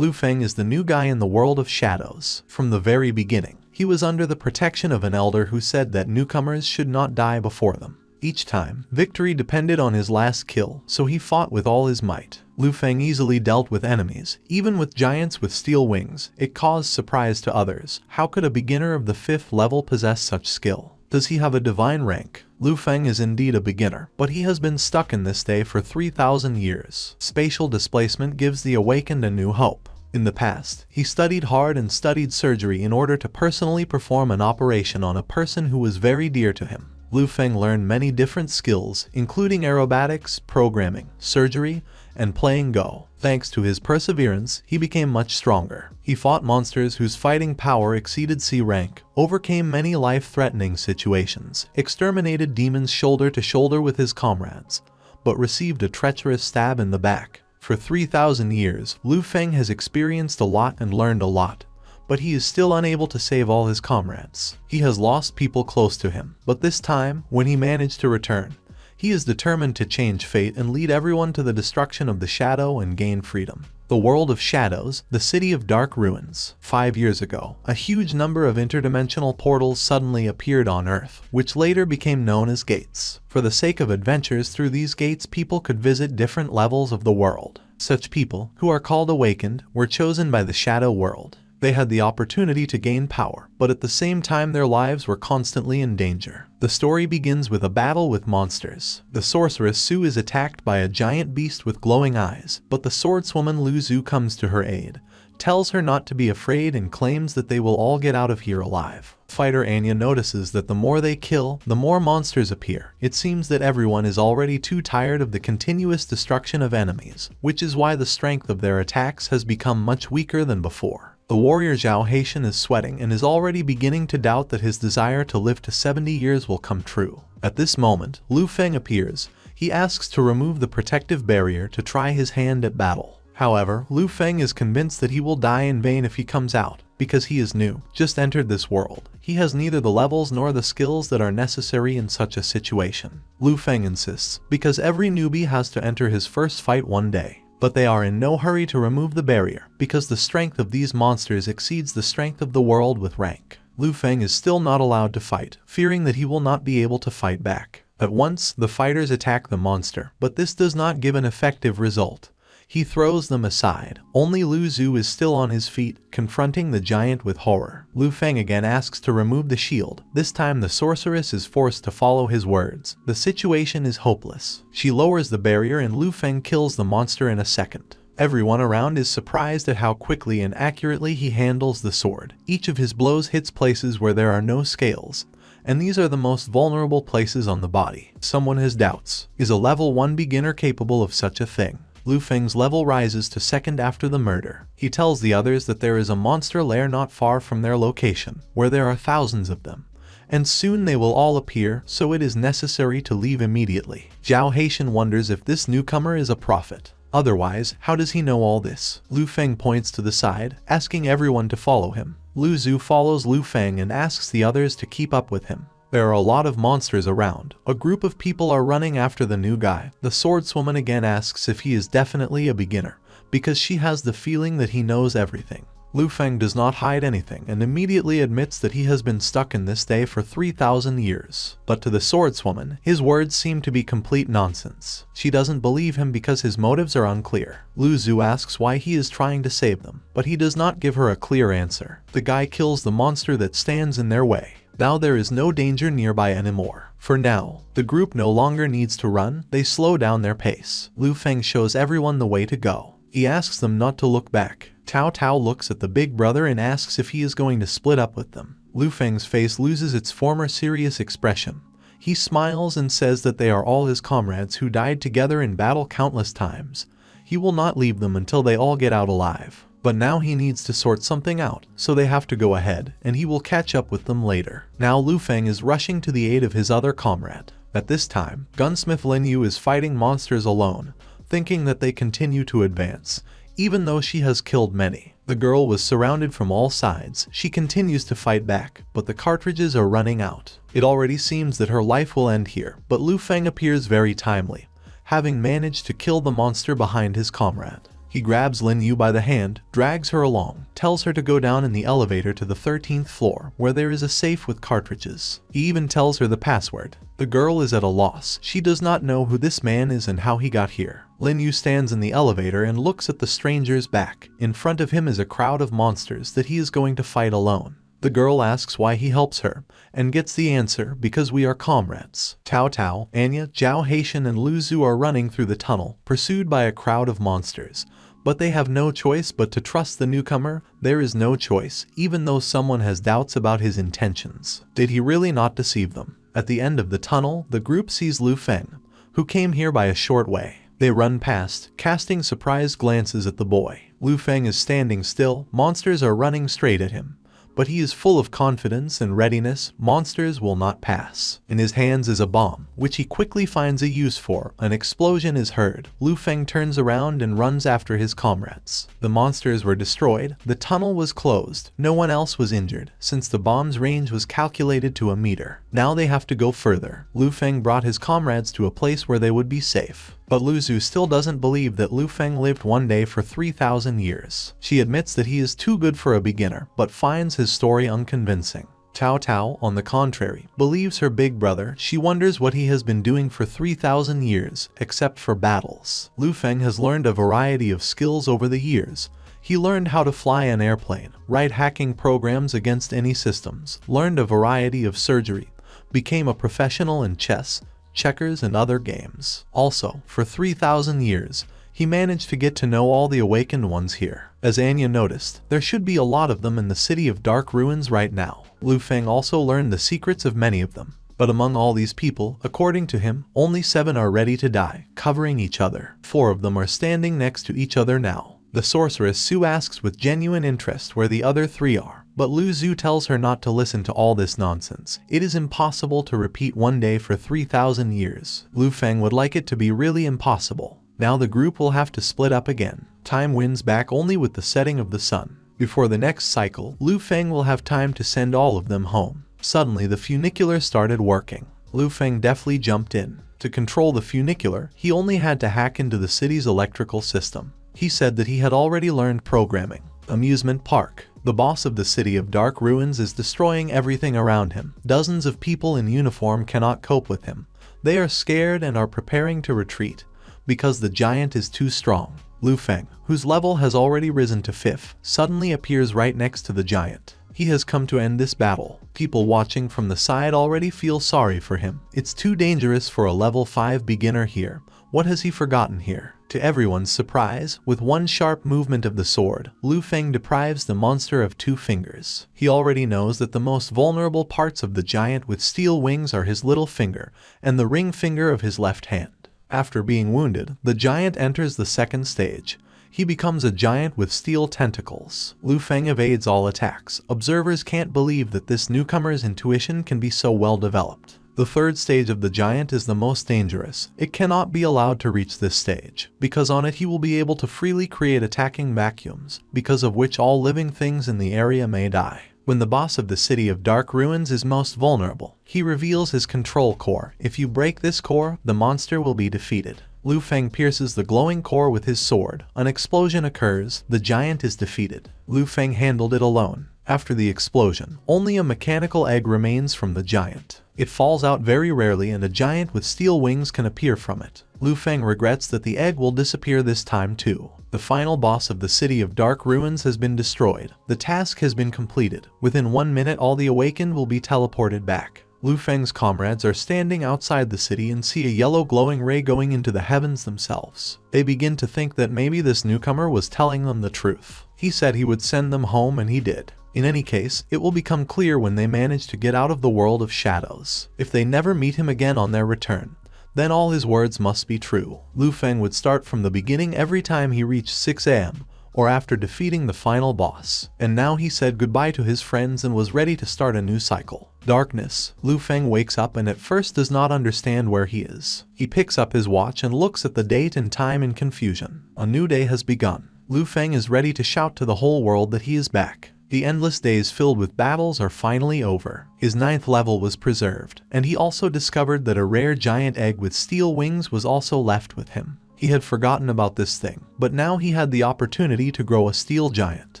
Lu Feng is the new guy in the world of shadows. From the very beginning, he was under the protection of an elder who said that newcomers should not die before them. Each time, victory depended on his last kill, so he fought with all his might. Lu Feng easily dealt with enemies, even with giants with steel wings. It caused surprise to others. How could a beginner of the 5th level possess such skill? Does he have a divine rank? Lu Feng is indeed a beginner, but he has been stuck in this day for 3,000 years. Spatial displacement gives the awakened a new hope. In the past, he studied hard and studied surgery in order to personally perform an operation on a person who was very dear to him. Lu Feng learned many different skills, including aerobatics, programming, surgery, and playing Go. Thanks to his perseverance, he became much stronger. He fought monsters whose fighting power exceeded C rank, overcame many life-threatening situations, exterminated demons shoulder to shoulder with his comrades, but received a treacherous stab in the back. For 3,000 years, Lu Feng has experienced a lot and learned a lot, but he is still unable to save all his comrades. He has lost people close to him, but this time, when he managed to return, he is determined to change fate and lead everyone to the destruction of the shadow and gain freedom. The world of shadows, the city of dark ruins. 5 years ago, a huge number of interdimensional portals suddenly appeared on Earth, which later became known as gates. For the sake of adventures through these gates, people could visit different levels of the world. Such people, who are called awakened, were chosen by the shadow world. They had the opportunity to gain power, but at the same time their lives were constantly in danger. The story begins with a battle with monsters. The sorceress Su is attacked by a giant beast with glowing eyes, but the swordswoman Lu Zu comes to her aid, tells her not to be afraid and claims that they will all get out of here alive. Fighter Anya notices that the more they kill, the more monsters appear. It seems that everyone is already too tired of the continuous destruction of enemies, which is why the strength of their attacks has become much weaker than before. The warrior Zhao Haitian is sweating and is already beginning to doubt that his desire to live to 70 years will come true. At this moment, Lu Feng appears. He asks to remove the protective barrier to try his hand at battle. However, Lu Feng is convinced that he will die in vain if he comes out, because he is new, just entered this world. He has neither the levels nor the skills that are necessary in such a situation. Lu Feng insists, because every newbie has to enter his first fight one day. But they are in no hurry to remove the barrier, because the strength of these monsters exceeds the strength of the world with rank. Lu Feng is still not allowed to fight, fearing that he will not be able to fight back. At once, the fighters attack the monster, but this does not give an effective result. He throws them aside. Only Lu Zu is still on his feet, confronting the giant with horror. Lu Feng again asks to remove the shield. This time the sorceress is forced to follow his words. The situation is hopeless. She lowers the barrier and Lu Feng kills the monster in a second. Everyone around is surprised at how quickly and accurately he handles the sword. Each of his blows hits places where there are no scales, and these are the most vulnerable places on the body. Someone has doubts. Is a level 1 beginner capable of such a thing? Lu Feng's level rises to 2nd after the murder. He tells the others that there is a monster lair not far from their location, where there are thousands of them, and soon they will all appear, so it is necessary to leave immediately. Zhao Haitian wonders if this newcomer is a prophet. Otherwise, how does he know all this? Lu Feng points to the side, asking everyone to follow him. Lu Zu follows Lu Feng and asks the others to keep up with him. There are a lot of monsters around. A group of people are running after the new guy. The swordswoman again asks if he is definitely a beginner, because she has the feeling that he knows everything. Lu Feng does not hide anything and immediately admits that he has been stuck in this day for 3,000 years. But to the swordswoman, his words seem to be complete nonsense. She doesn't believe him because his motives are unclear. Lu Zu asks why he is trying to save them, but he does not give her a clear answer. The guy kills the monster that stands in their way. Now there is no danger nearby anymore. For now, the group no longer needs to run, they slow down their pace. Lu Feng shows everyone the way to go. He asks them not to look back. Tao Tao looks at the big brother and asks if he is going to split up with them. Lu Feng's face loses its former serious expression. He smiles and says that they are all his comrades who died together in battle countless times. He will not leave them until they all get out alive. But now he needs to sort something out, so they have to go ahead, and he will catch up with them later. Now Lu Feng is rushing to the aid of his other comrade. At this time, gunsmith Lin Yu is fighting monsters alone, thinking that they continue to advance, even though she has killed many. The girl was surrounded from all sides. She continues to fight back, but the cartridges are running out. It already seems that her life will end here, but Lu Feng appears very timely, having managed to kill the monster behind his comrade. He grabs Lin Yu by the hand, drags her along, tells her to go down in the elevator to the 13th floor where there is a safe with cartridges. He even tells her the password. The girl is at a loss. She does not know who this man is and how he got here. Lin Yu stands in the elevator and looks at the stranger's back. In front of him is a crowd of monsters that he is going to fight alone. The girl asks why he helps her, and gets the answer, because we are comrades. Tao Tao, Anya, Zhao Haitian and Lu Zhu are running through the tunnel, pursued by a crowd of monsters. But they have no choice but to trust the newcomer. There is no choice, even though someone has doubts about his intentions. Did he really not deceive them? At the end of the tunnel, the group sees Lu Feng, who came here by a short way. They run past, casting surprised glances at the boy. Lu Feng is standing still, monsters are running straight at him. But he is full of confidence and readiness. Monsters will not pass. In his hands is a bomb, which he quickly finds a use for. An explosion is heard. Lu Feng turns around and runs after his comrades. The monsters were destroyed. The tunnel was closed. No one else was injured, since the bomb's range was calculated to a meter. Now they have to go further. Lu Feng brought his comrades to a place where they would be safe. But Lu Zhu still doesn't believe that Lu Feng lived one day for 3,000 years. She admits that he is too good for a beginner, but finds his story unconvincing. Tao Tao, on the contrary, believes her big brother. She wonders what he has been doing for 3,000 years, except for battles. Lu Feng has learned a variety of skills over the years. He learned how to fly an airplane, write hacking programs against any systems, learned a variety of surgery, became a professional in chess, checkers and other games. Also, for 3,000 years, he managed to get to know all the awakened ones here. As Anya noticed, there should be a lot of them in the city of dark ruins right now. Lu Feng also learned the secrets of many of them. But among all these people, according to him, only 7 are ready to die, covering each other. 4 of them are standing next to each other now. The sorceress Su asks with genuine interest where the other 3 are. But Lu Zhu tells her not to listen to all this nonsense. It is impossible to repeat one day for 3,000 years. Lu Feng would like it to be really impossible. Now the group will have to split up again. Time wins back only with the setting of the sun. Before the next cycle, Lu Feng will have time to send all of them home. Suddenly the funicular started working. Lu Feng deftly jumped in. To control the funicular, he only had to hack into the city's electrical system. He said that he had already learned programming. Amusement park. The boss of the city of dark ruins is destroying everything around him. Dozens of people in uniform cannot cope with him. They are scared and are preparing to retreat, because the giant is too strong. Lu Feng, whose level has already risen to 5th, suddenly appears right next to the giant. He has come to end this battle. People watching from the side already feel sorry for him. It's too dangerous for a level 5 beginner here. What has he forgotten here? To everyone's surprise, with one sharp movement of the sword, Lu Feng deprives the monster of 2 fingers. He already knows that the most vulnerable parts of the giant with steel wings are his little finger and the ring finger of his left hand. After being wounded, the giant enters the 2nd stage. He becomes a giant with steel tentacles. Lu Feng evades all attacks. Observers can't believe that this newcomer's intuition can be so well developed. The 3rd stage of the giant is the most dangerous. It cannot be allowed to reach this stage, because on it he will be able to freely create attacking vacuums, because of which all living things in the area may die. When the boss of the city of dark ruins is most vulnerable, he reveals his control core. If you break this core, the monster will be defeated. Lu Feng pierces the glowing core with his sword. An explosion occurs. The giant is defeated. Lu Feng handled it alone. After the explosion, only a mechanical egg remains from the giant. It falls out very rarely and a giant with steel wings can appear from it. Lu Feng regrets that the egg will disappear this time too. The final boss of the city of dark ruins has been destroyed. The task has been completed. Within 1 minute all the awakened will be teleported back. Lu Feng's comrades are standing outside the city and see a yellow glowing ray going into the heavens themselves. They begin to think that maybe this newcomer was telling them the truth. He said he would send them home and he did. In any case, it will become clear when they manage to get out of the world of shadows. If they never meet him again on their return, then all his words must be true. Lu Feng would start from the beginning every time he reached 6 AM, or after defeating the final boss. And now he said goodbye to his friends and was ready to start a new cycle. Darkness. Lu Feng wakes up and at first does not understand where he is. He picks up his watch and looks at the date and time in confusion. A new day has begun. Lu Feng is ready to shout to the whole world that he is back. The endless days filled with battles are finally over. His 9th level was preserved, and he also discovered that a rare giant egg with steel wings was also left with him. He had forgotten about this thing, but now he had the opportunity to grow a steel giant.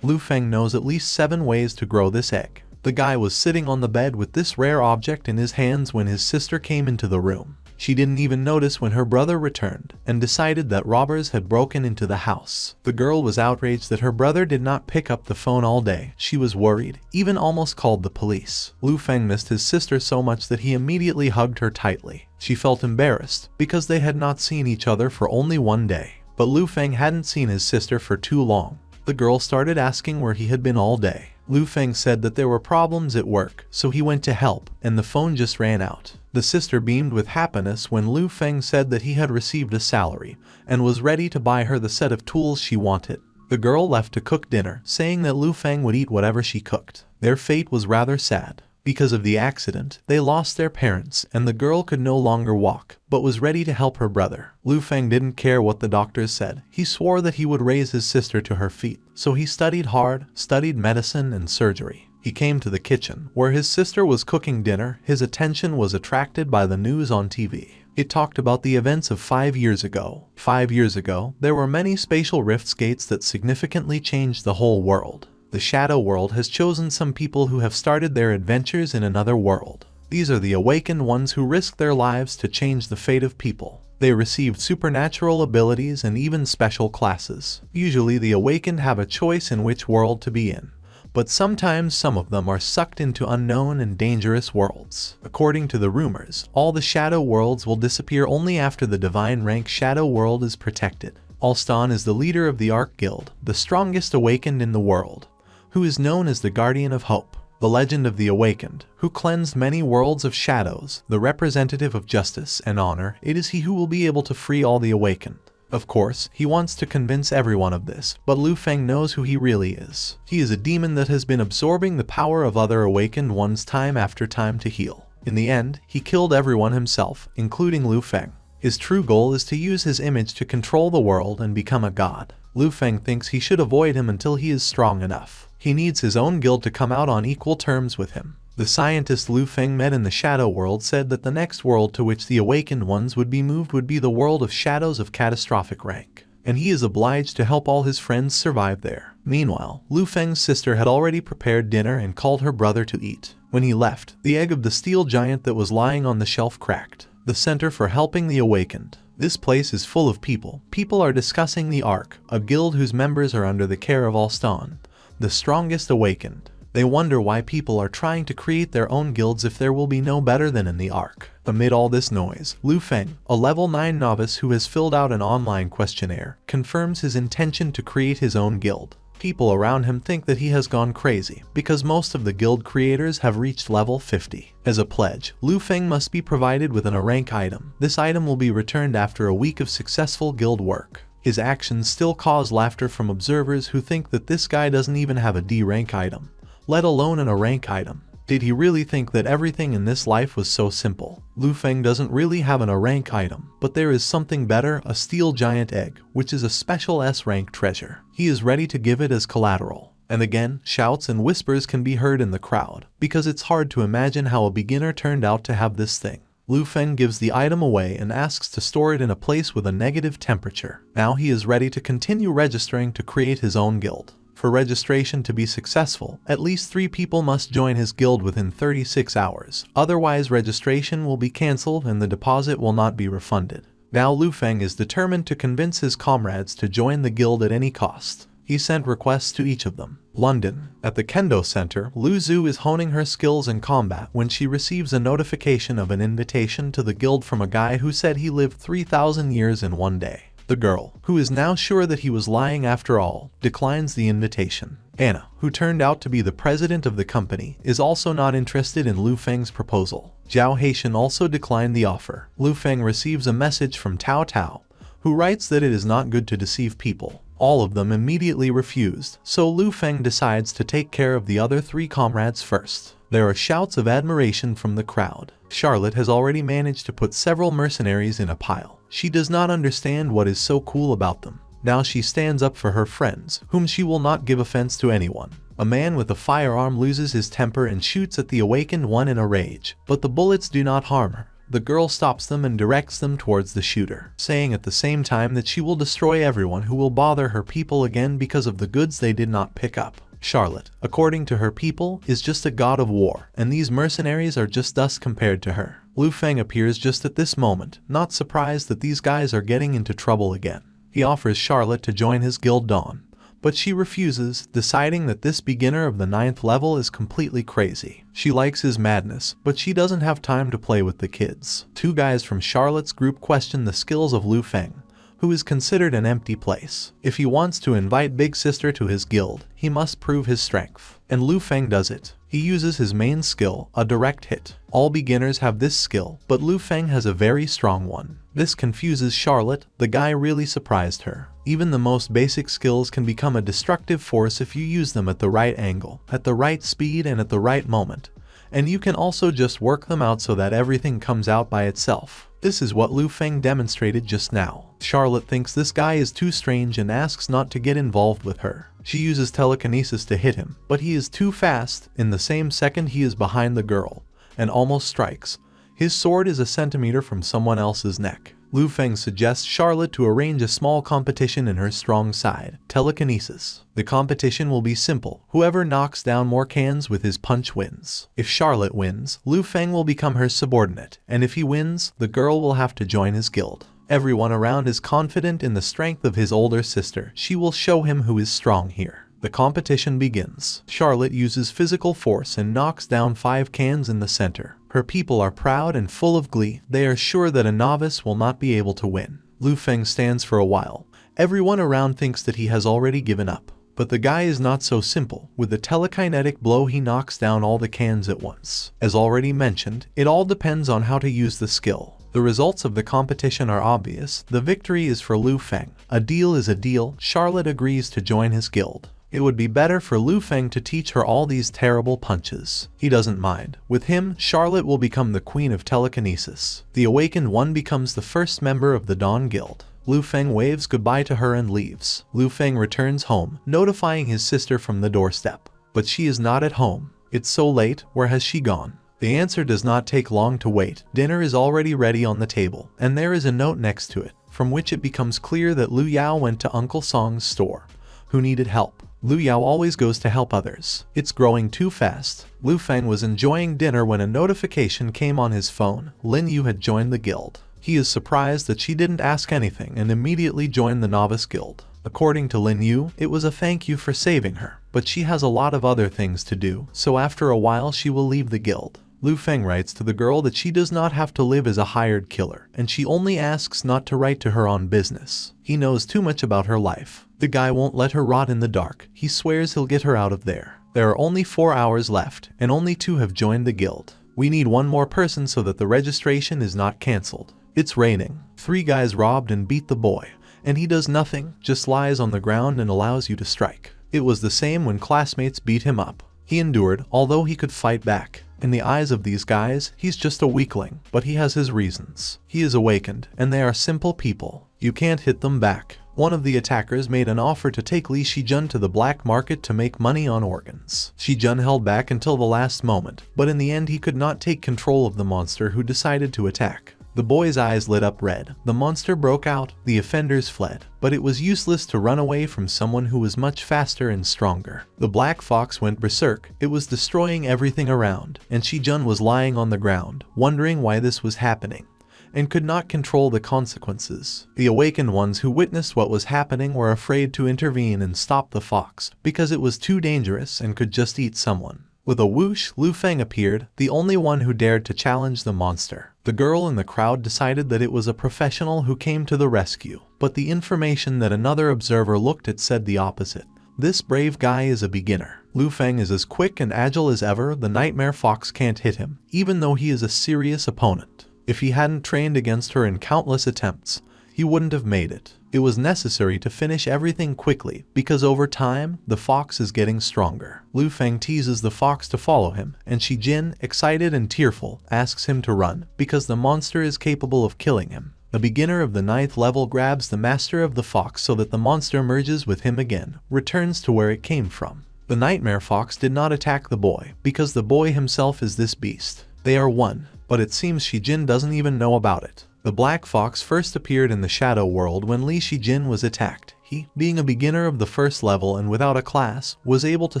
Lu Feng knows at least 7 ways to grow this egg. The guy was sitting on the bed with this rare object in his hands when his sister came into the room. She didn't even notice when her brother returned and decided that robbers had broken into the house. The girl was outraged that her brother did not pick up the phone all day. She was worried, even almost called the police. Lu Feng missed his sister so much that he immediately hugged her tightly. She felt embarrassed because they had not seen each other for only 1 day. But Lu Feng hadn't seen his sister for too long. The girl started asking where he had been all day. Lu Feng said that there were problems at work, so he went to help, and the phone just ran out. The sister beamed with happiness when Lu Feng said that he had received a salary and was ready to buy her the set of tools she wanted. The girl left to cook dinner, saying that Lu Feng would eat whatever she cooked. Their fate was rather sad. Because of the accident, they lost their parents, and the girl could no longer walk, but was ready to help her brother. Lu Feng didn't care what the doctors said. He swore that he would raise his sister to her feet, so he studied hard, studied medicine and surgery. He came to the kitchen, where his sister was cooking dinner. His attention was attracted by the news on TV. It talked about the events of 5 years ago. 5 years ago, there were many spatial rift gates that significantly changed the whole world. The Shadow World has chosen some people who have started their adventures in another world. These are the awakened ones who risk their lives to change the fate of people. They received supernatural abilities and even special classes. Usually the awakened have a choice in which world to be in, but sometimes some of them are sucked into unknown and dangerous worlds. According to the rumors, all the Shadow Worlds will disappear only after the divine rank Shadow World is protected. Alston is the leader of the Ark Guild, the strongest awakened in the world, who is known as the Guardian of Hope, the legend of the Awakened, who cleansed many worlds of shadows, the representative of justice and honor. It is he who will be able to free all the Awakened. Of course, he wants to convince everyone of this, but Lu Feng knows who he really is. He is a demon that has been absorbing the power of other Awakened ones time after time to heal. In the end, he killed everyone himself, including Lu Feng. His true goal is to use his image to control the world and become a god. Lu Feng thinks he should avoid him until he is strong enough. He needs his own guild to come out on equal terms with him. The scientist Lu Feng met in the Shadow World said that the next world to which the awakened ones would be moved would be the world of shadows of catastrophic rank, and he is obliged to help all his friends survive there. Meanwhile, Lu Feng's sister had already prepared dinner and called her brother to eat. When he left, the egg of the steel giant that was lying on the shelf cracked. The center for helping the awakened. This place is full of people. People are discussing the Ark, a guild whose members are under the care of Alston, the strongest awakened. They wonder why people are trying to create their own guilds if there will be no better than in the Ark. Amid all this noise, Lu Feng, a level 9 novice who has filled out an online questionnaire, confirms his intention to create his own guild. People around him think that he has gone crazy, because most of the guild creators have reached level 50. As a pledge, Lu Feng must be provided with a rank item. This item will be returned after a week of successful guild work. His actions still cause laughter from observers who think that this guy doesn't even have a D rank item, let alone a rank item. Did he really think that everything in this life was so simple? Lu Feng doesn't really have a rank item, but there is something better, a steel giant egg, which is a special S-rank treasure. He is ready to give it as collateral. And again, shouts and whispers can be heard in the crowd, because it's hard to imagine how a beginner turned out to have this thing. Lu Feng gives the item away and asks to store it in a place with a negative temperature. Now he is ready to continue registering to create his own guild. For registration to be successful, at least 3 people must join his guild within 36 hours. Otherwise, registration will be cancelled and the deposit will not be refunded. Now Lu Feng is determined to convince his comrades to join the guild at any cost. He sent requests to each of them. London. At the Kendo Center, Lu Zhu is honing her skills in combat when she receives a notification of an invitation to the guild from a guy who said he lived 3,000 years in 1 day. The girl, who is now sure that he was lying after all, declines the invitation. Anna, who turned out to be the president of the company, is also not interested in Lu Feng's proposal. Zhao Haitian also declined the offer. Lu Feng receives a message from Tao Tao, who writes that it is not good to deceive people. All of them immediately refused, so Lu Feng decides to take care of the other 3 comrades first. There are shouts of admiration from the crowd. Charlotte has already managed to put several mercenaries in a pile. She does not understand what is so cool about them. Now she stands up for her friends, whom she will not give offense to anyone. A man with a firearm loses his temper and shoots at the awakened one in a rage, but the bullets do not harm her. the girl stops them and directs them towards the shooter, saying at the same time that she will destroy everyone who will bother her people again because of the goods they did not pick up. Charlotte, according to her people, is just a god of war, and these mercenaries are just dust compared to her. Lu Feng appears just at this moment, not surprised that these guys are getting into trouble again. He offers Charlotte to join his guild Dawn, but she refuses, deciding that this beginner of the 9th level is completely crazy. She likes his madness, but she doesn't have time to play with the kids. Two guys from Charlotte's group question the skills of Lu Feng, who is considered an empty place. If he wants to invite Big Sister to his guild, he must prove his strength. And Lu Feng does it. He uses his main skill, a direct hit. All beginners have this skill, but Lu Feng has a very strong one. This confuses Charlotte. The guy really surprised her. Even the most basic skills can become a destructive force if you use them at the right angle, at the right speed, and at the right moment. And you can also just work them out so that everything comes out by itself. This is what Lu Feng demonstrated just now. Charlotte thinks this guy is too strange and asks not to get involved with her. She uses telekinesis to hit him, but he is too fast. In the same second he is behind the girl, and almost strikes. His sword is a centimeter from someone else's neck. Lu Feng suggests Charlotte to arrange a small competition in her strong side, telekinesis. The competition will be simple. Whoever knocks down more cans with his punch wins. If Charlotte wins, Lu Feng will become her subordinate, and if he wins, the girl will have to join his guild. Everyone around is confident in the strength of his older sister. She will show him who is strong here. The competition begins. Charlotte uses physical force and knocks down 5 cans in the center. Her people are proud and full of glee. They are sure that a novice will not be able to win. Lu Feng stands for a while. Everyone around thinks that he has already given up. But the guy is not so simple. With the telekinetic blow he knocks down all the cans at once. As already mentioned, it all depends on how to use the skill. The results of the competition are obvious. The victory is for Lu Feng. A deal is a deal. Charlotte agrees to join his guild. It would be better for Lu Feng to teach her all these terrible punches. He doesn't mind. With him, Charlotte will become the queen of telekinesis. The awakened one becomes the first member of the Dawn Guild. Lu Feng waves goodbye to her and leaves. Lu Feng returns home, notifying his sister from the doorstep. But she is not at home. It's so late. Where has she gone? The answer does not take long to wait. Dinner is already ready on the table, and there is a note next to it, from which it becomes clear that Lu Yao went to Uncle Song's store, who needed help. Lu Yao always goes to help others. It's growing too fast. Lu Feng was enjoying dinner when a notification came on his phone. Lin Yu had joined the guild. He is surprised that she didn't ask anything and immediately joined the novice guild. According to Lin Yu, it was a thank you for saving her, but she has a lot of other things to do, so after a while she will leave the guild. Lu Feng writes to the girl that she does not have to live as a hired killer, and she only asks not to write to her on business. He knows too much about her life. The guy won't let her rot in the dark. He swears he'll get her out of there. There are only 4 hours left, and only 2 have joined the guild. We need 1 more person so that the registration is not cancelled. It's raining. 3 guys robbed and beat the boy, and he does nothing, just lies on the ground and allows you to strike. It was the same when classmates beat him up. He endured, although he could fight back. In the eyes of these guys, he's just a weakling, but he has his reasons. He is awakened, and they are simple people. You can't hit them back. One of the attackers made an offer to take Li Shijun to the black market to make money on organs. Shijun held back until the last moment, but in the end he could not take control of the monster who decided to attack. The boy's eyes lit up red. The monster broke out. The offenders fled, but it was useless to run away from someone who was much faster and stronger. The black fox went berserk. It was destroying everything around, and Shijun was lying on the ground, wondering why this was happening, and could not control the consequences. The awakened ones who witnessed what was happening were afraid to intervene and stop the fox, because it was too dangerous and could just eat someone. With a whoosh, Lu Feng appeared, the only one who dared to challenge the monster. The girl in the crowd decided that it was a professional who came to the rescue, but the information that another observer looked at said the opposite. This brave guy is a beginner. Lu Feng is as quick and agile as ever. The nightmare fox can't hit him, even though he is a serious opponent. If he hadn't trained against her in countless attempts, he wouldn't have made it. It was necessary to finish everything quickly, because over time, the fox is getting stronger. Lu Feng teases the fox to follow him, and Shijin, excited and tearful, asks him to run, because the monster is capable of killing him. The beginner of the 9th level grabs the master of the fox so that the monster merges with him again, returns to where it came from. The nightmare fox did not attack the boy, because the boy himself is this beast. They are one. but it seems Shijin doesn't even know about it. The Black Fox first appeared in the Shadow World when Li Shijin was attacked. He, being a beginner of the first level and without a class, was able to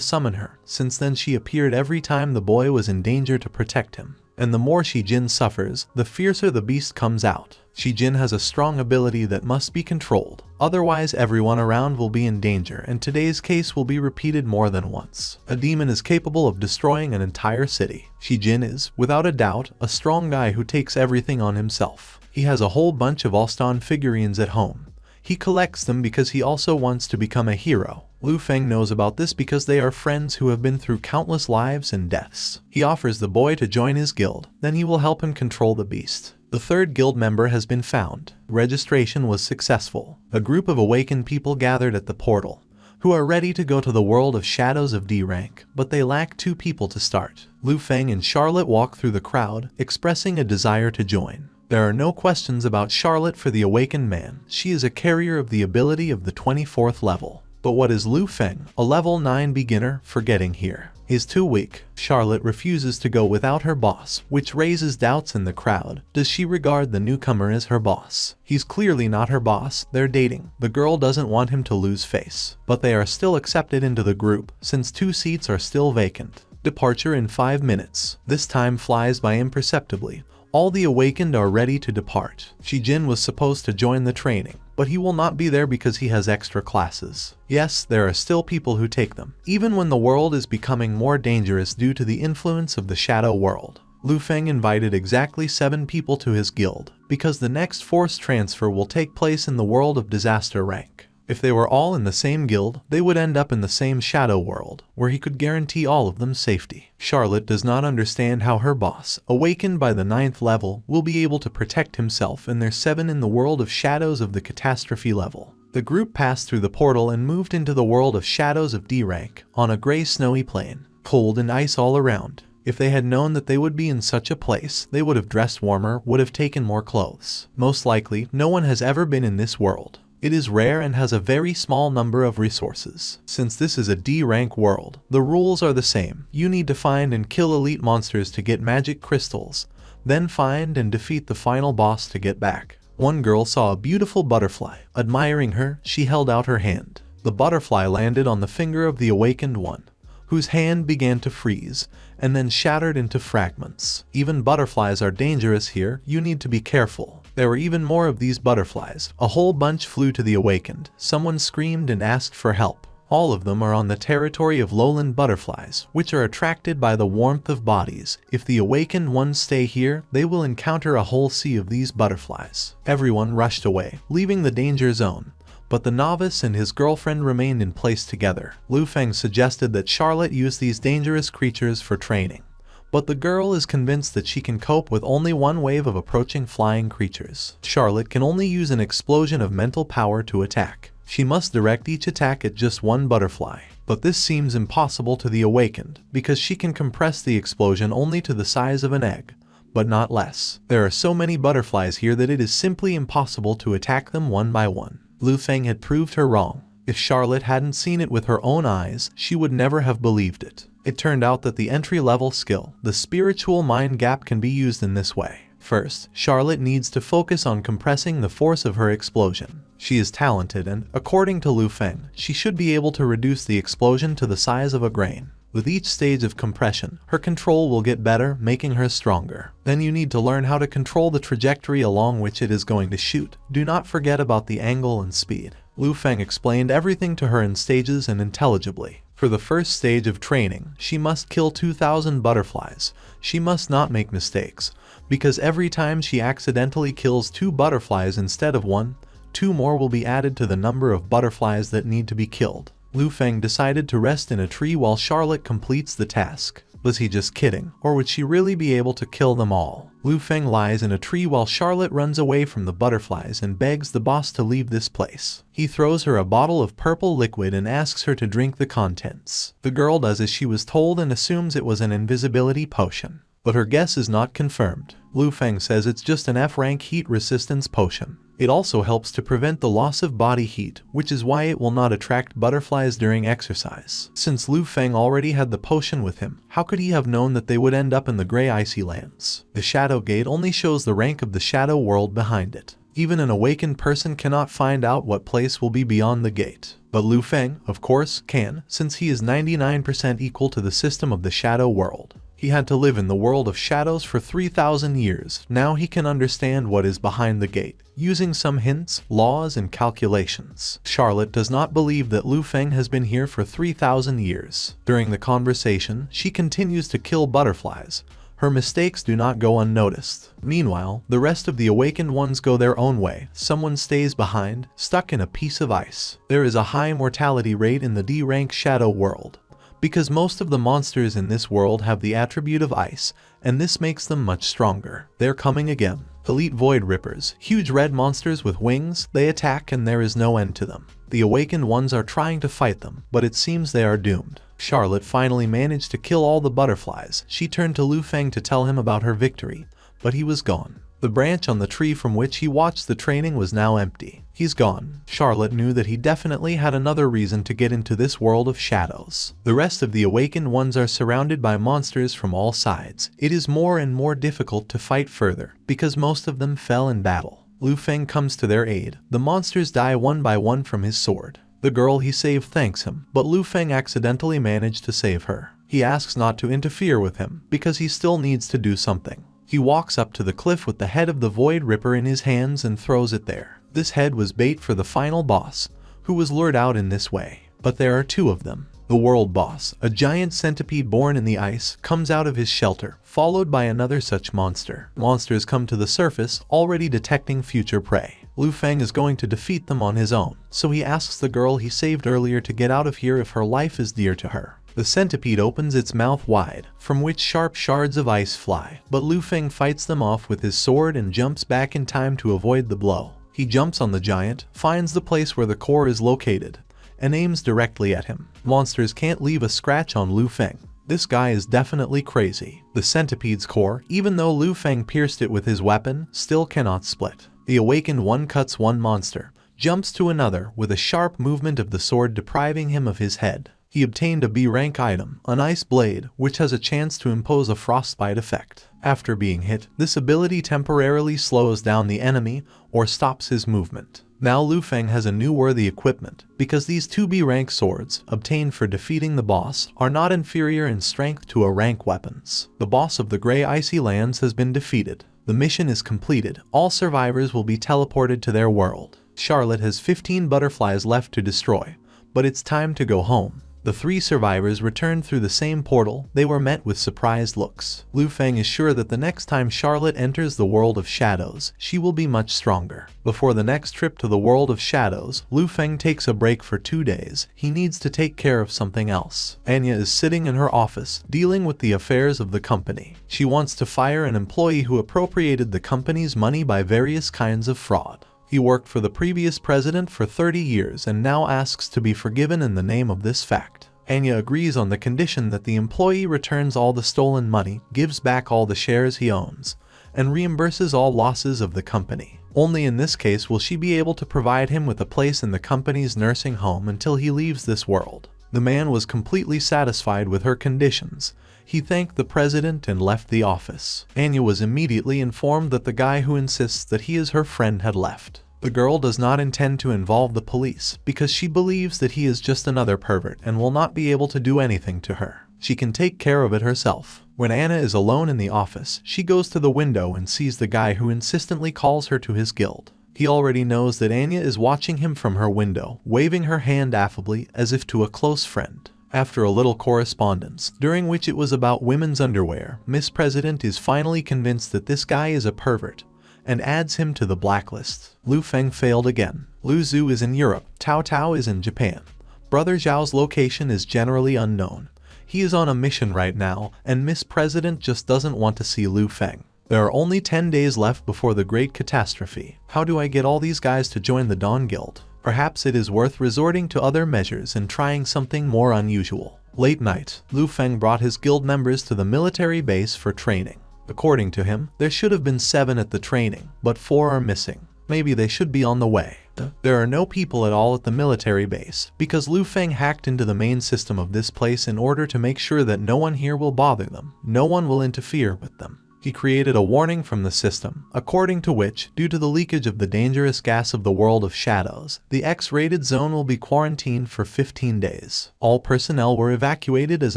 summon her. Since then she appeared every time the boy was in danger to protect him. And the more Shijin suffers, the fiercer the beast comes out. Shijin has a strong ability that must be controlled, otherwise everyone around will be in danger, and today's case will be repeated more than once. A demon is capable of destroying an entire city. Shijin is, without a doubt, a strong guy who takes everything on himself. He has a whole bunch of Alston figurines at home. He collects them because he also wants to become a hero. Lu Feng knows about this because they are friends who have been through countless lives and deaths. He offers the boy to join his guild, then he will help him control the beast. The third guild member has been found. Registration was successful. A group of awakened people gathered at the portal, who are ready to go to the world of shadows of D rank, but they lack 2 people to start. Lu Feng and Charlotte walk through the crowd, expressing a desire to join. There are no questions about Charlotte for the awakened man. She is a carrier of the ability of the 24th level. But what is Lu Feng, a level 9 beginner, forgetting here? He's too weak. Charlotte refuses to go without her boss, which raises doubts in the crowd. Does she regard the newcomer as her boss? He's clearly not her boss. They're dating. The girl doesn't want him to lose face. But they are still accepted into the group, since 2 seats are still vacant. Departure in 5 minutes. This time flies by imperceptibly. All the awakened are ready to depart. Shijin was supposed to join the training, but he will not be there because he has extra classes. Yes, there are still people who take them, even when the world is becoming more dangerous due to the influence of the Shadow World. Lu Feng invited exactly 7 people to his guild, because the next forced transfer will take place in the world of disaster rank. If they were all in the same guild, they would end up in the same Shadow World, where he could guarantee all of them safety. Charlotte does not understand how her boss, awakened by the 9th level, will be able to protect himself and their 7 in the world of shadows of the catastrophe level. The group passed through the portal and moved into the world of shadows of D rank, on a gray snowy plain, cold and ice all around. If they had known that they would be in such a place, they would have dressed warmer, would have taken more clothes. Most likely, no one has ever been in this world. It is rare and has a very small number of resources. Since this is a D rank world, the rules are the same. You need to find and kill elite monsters to get magic crystals, then find and defeat the final boss to get back. One girl saw a beautiful butterfly. Admiring her, she held out her hand. The butterfly landed on the finger of the awakened one, whose hand began to freeze, and then shattered into fragments. Even butterflies are dangerous here, you need to be careful. There were even more of these butterflies. A whole bunch flew to the awakened. Someone screamed and asked for help. All of them are on the territory of lowland butterflies, which are attracted by the warmth of bodies. If the awakened ones stay here, they will encounter a whole sea of these butterflies. Everyone rushed away, leaving the danger zone. But the novice and his girlfriend remained in place together. Lu Feng suggested that Charlotte use these dangerous creatures for training. But the girl is convinced that she can cope with only one wave of approaching flying creatures. Charlotte can only use an explosion of mental power to attack. She must direct each attack at just one butterfly. But this seems impossible to the awakened, because she can compress the explosion only to the size of an egg, but not less. There are so many butterflies here that it is simply impossible to attack them one by one. Lu Feng had proved her wrong. If Charlotte hadn't seen it with her own eyes, she would never have believed it. It turned out that the entry-level skill, the spiritual mind gap, can be used in this way. First, Charlotte needs to focus on compressing the force of her explosion. She is talented and, according to Lu Feng, she should be able to reduce the explosion to the size of a grain. With each stage of compression, her control will get better, making her stronger. Then you need to learn how to control the trajectory along which it is going to shoot. Do not forget about the angle and speed. Lu Feng explained everything to her in stages and intelligibly. For the first stage of training, she must kill 2,000 butterflies. She must not make mistakes, because every time she accidentally kills 2 butterflies instead of 1, 2 more will be added to the number of butterflies that need to be killed. Lu Feng decided to rest in a tree while Charlotte completes the task. Was he just kidding, or would she really be able to kill them all? Lu Feng lies in a tree while Charlotte runs away from the butterflies and begs the boss to leave this place. He throws her a bottle of purple liquid and asks her to drink the contents. The girl does as she was told and assumes it was an invisibility potion. But her guess is not confirmed. Lu Feng says it's just an F-rank heat resistance potion. It also helps to prevent the loss of body heat, which is why it will not attract butterflies during exercise. Since Lu Feng already had the potion with him, how could he have known that they would end up in the gray icy lands? The Shadow Gate only shows the rank of the shadow world behind it. Even an awakened person cannot find out what place will be beyond the gate. But Lu Feng, of course, can, since he is 99% equal to the system of the shadow world. He had to live in the world of shadows for 3,000 years. Now he can understand what is behind the gate, using some hints, laws, and calculations. Charlotte does not believe that Lu Feng has been here for 3,000 years. During the conversation, she continues to kill butterflies. Her mistakes do not go unnoticed. Meanwhile, the rest of the awakened ones go their own way. Someone stays behind, stuck in a piece of ice. There is a high mortality rate in the D-rank shadow world, because most of the monsters in this world have the attribute of ice, and this makes them much stronger. They're coming again. Elite Void Rippers, huge red monsters with wings, they attack and there is no end to them. The awakened ones are trying to fight them, but it seems they are doomed. Charlotte finally managed to kill all the butterflies. She turned to Lu Feng to tell him about her victory, but he was gone. The branch on the tree from which he watched the training was now empty. He's gone. Charlotte knew that he definitely had another reason to get into this world of shadows. The rest of the awakened ones are surrounded by monsters from all sides. It is more and more difficult to fight further, because most of them fell in battle. Lu Feng comes to their aid. The monsters die one by one from his sword. The girl he saved thanks him, but Lu Feng accidentally managed to save her. He asks not to interfere with him, because he still needs to do something. He walks up to the cliff with the head of the Void Ripper in his hands and throws it there. This head was bait for the final boss, who was lured out in this way. But there are two of them. The world boss, a giant centipede born in the ice, comes out of his shelter, followed by another such monster. Monsters come to the surface, already detecting future prey. Lu Feng is going to defeat them on his own, so he asks the girl he saved earlier to get out of here if her life is dear to her. The centipede opens its mouth wide, from which sharp shards of ice fly, but Lu Feng fights them off with his sword and jumps back in time to avoid the blow. He jumps on the giant, finds the place where the core is located, and aims directly at him. Monsters can't leave a scratch on Lu Feng. This guy is definitely crazy. The centipede's core, even though Lu Feng pierced it with his weapon, still cannot split. The awakened one cuts one monster, jumps to another with a sharp movement of the sword depriving him of his head. He obtained a B-rank item, an ice blade, which has a chance to impose a frostbite effect. After being hit, this ability temporarily slows down the enemy or stops his movement. Now Lu Feng has a new worthy equipment, because these two B-rank swords, obtained for defeating the boss, are not inferior in strength to A-rank weapons. The boss of the Grey Icy Lands has been defeated. The mission is completed. All survivors will be teleported to their world. Charlotte has 15 butterflies left to destroy, but it's time to go home. The 3 survivors returned through the same portal. They were met with surprised looks. Lu Feng is sure that the next time Charlotte enters the world of shadows, she will be much stronger. Before the next trip to the world of shadows, Lu Feng takes a break for 2 days. He needs to take care of something else. Anya is sitting in her office, dealing with the affairs of the company. She wants to fire an employee who appropriated the company's money by various kinds of fraud. He worked for the previous president for 30 years and now asks to be forgiven in the name of this fact. Anya agrees on the condition that the employee returns all the stolen money, gives back all the shares he owns, and reimburses all losses of the company. Only in this case will she be able to provide him with a place in the company's nursing home until he leaves this world. The man was completely satisfied with her conditions. He thanked the president and left the office. Anya was immediately informed that the guy who insists that he is her friend had left. The girl does not intend to involve the police because she believes that he is just another pervert and will not be able to do anything to her. She can take care of it herself. When Anna is alone in the office, she goes to the window and sees the guy who insistently calls her to his guild. He already knows that Anya is watching him from her window, waving her hand affably as if to a close friend. After a little correspondence, during which it was about women's underwear, Miss President is finally convinced that this guy is a pervert, and adds him to the blacklist. Lu Feng failed again. Lu Zhu is in Europe, Tao Tao is in Japan. Brother Zhao's location is generally unknown. He is on a mission right now, and Miss President just doesn't want to see Lu Feng. There are only 10 days left before the great catastrophe. How do I get all these guys to join the Dawn Guild? Perhaps it is worth resorting to other measures and trying something more unusual. Late night, Lu Feng brought his guild members to the military base for training. According to him, there should have been 7 at the training, but 4 are missing. Maybe they should be on the way. There are no people at all at the military base, because Lu Feng hacked into the main system of this place in order to make sure that no one here will bother them, no one will interfere with them. He created a warning from the system, according to which, due to the leakage of the dangerous gas of the world of shadows, the X-rated zone will be quarantined for 15 days. All personnel were evacuated as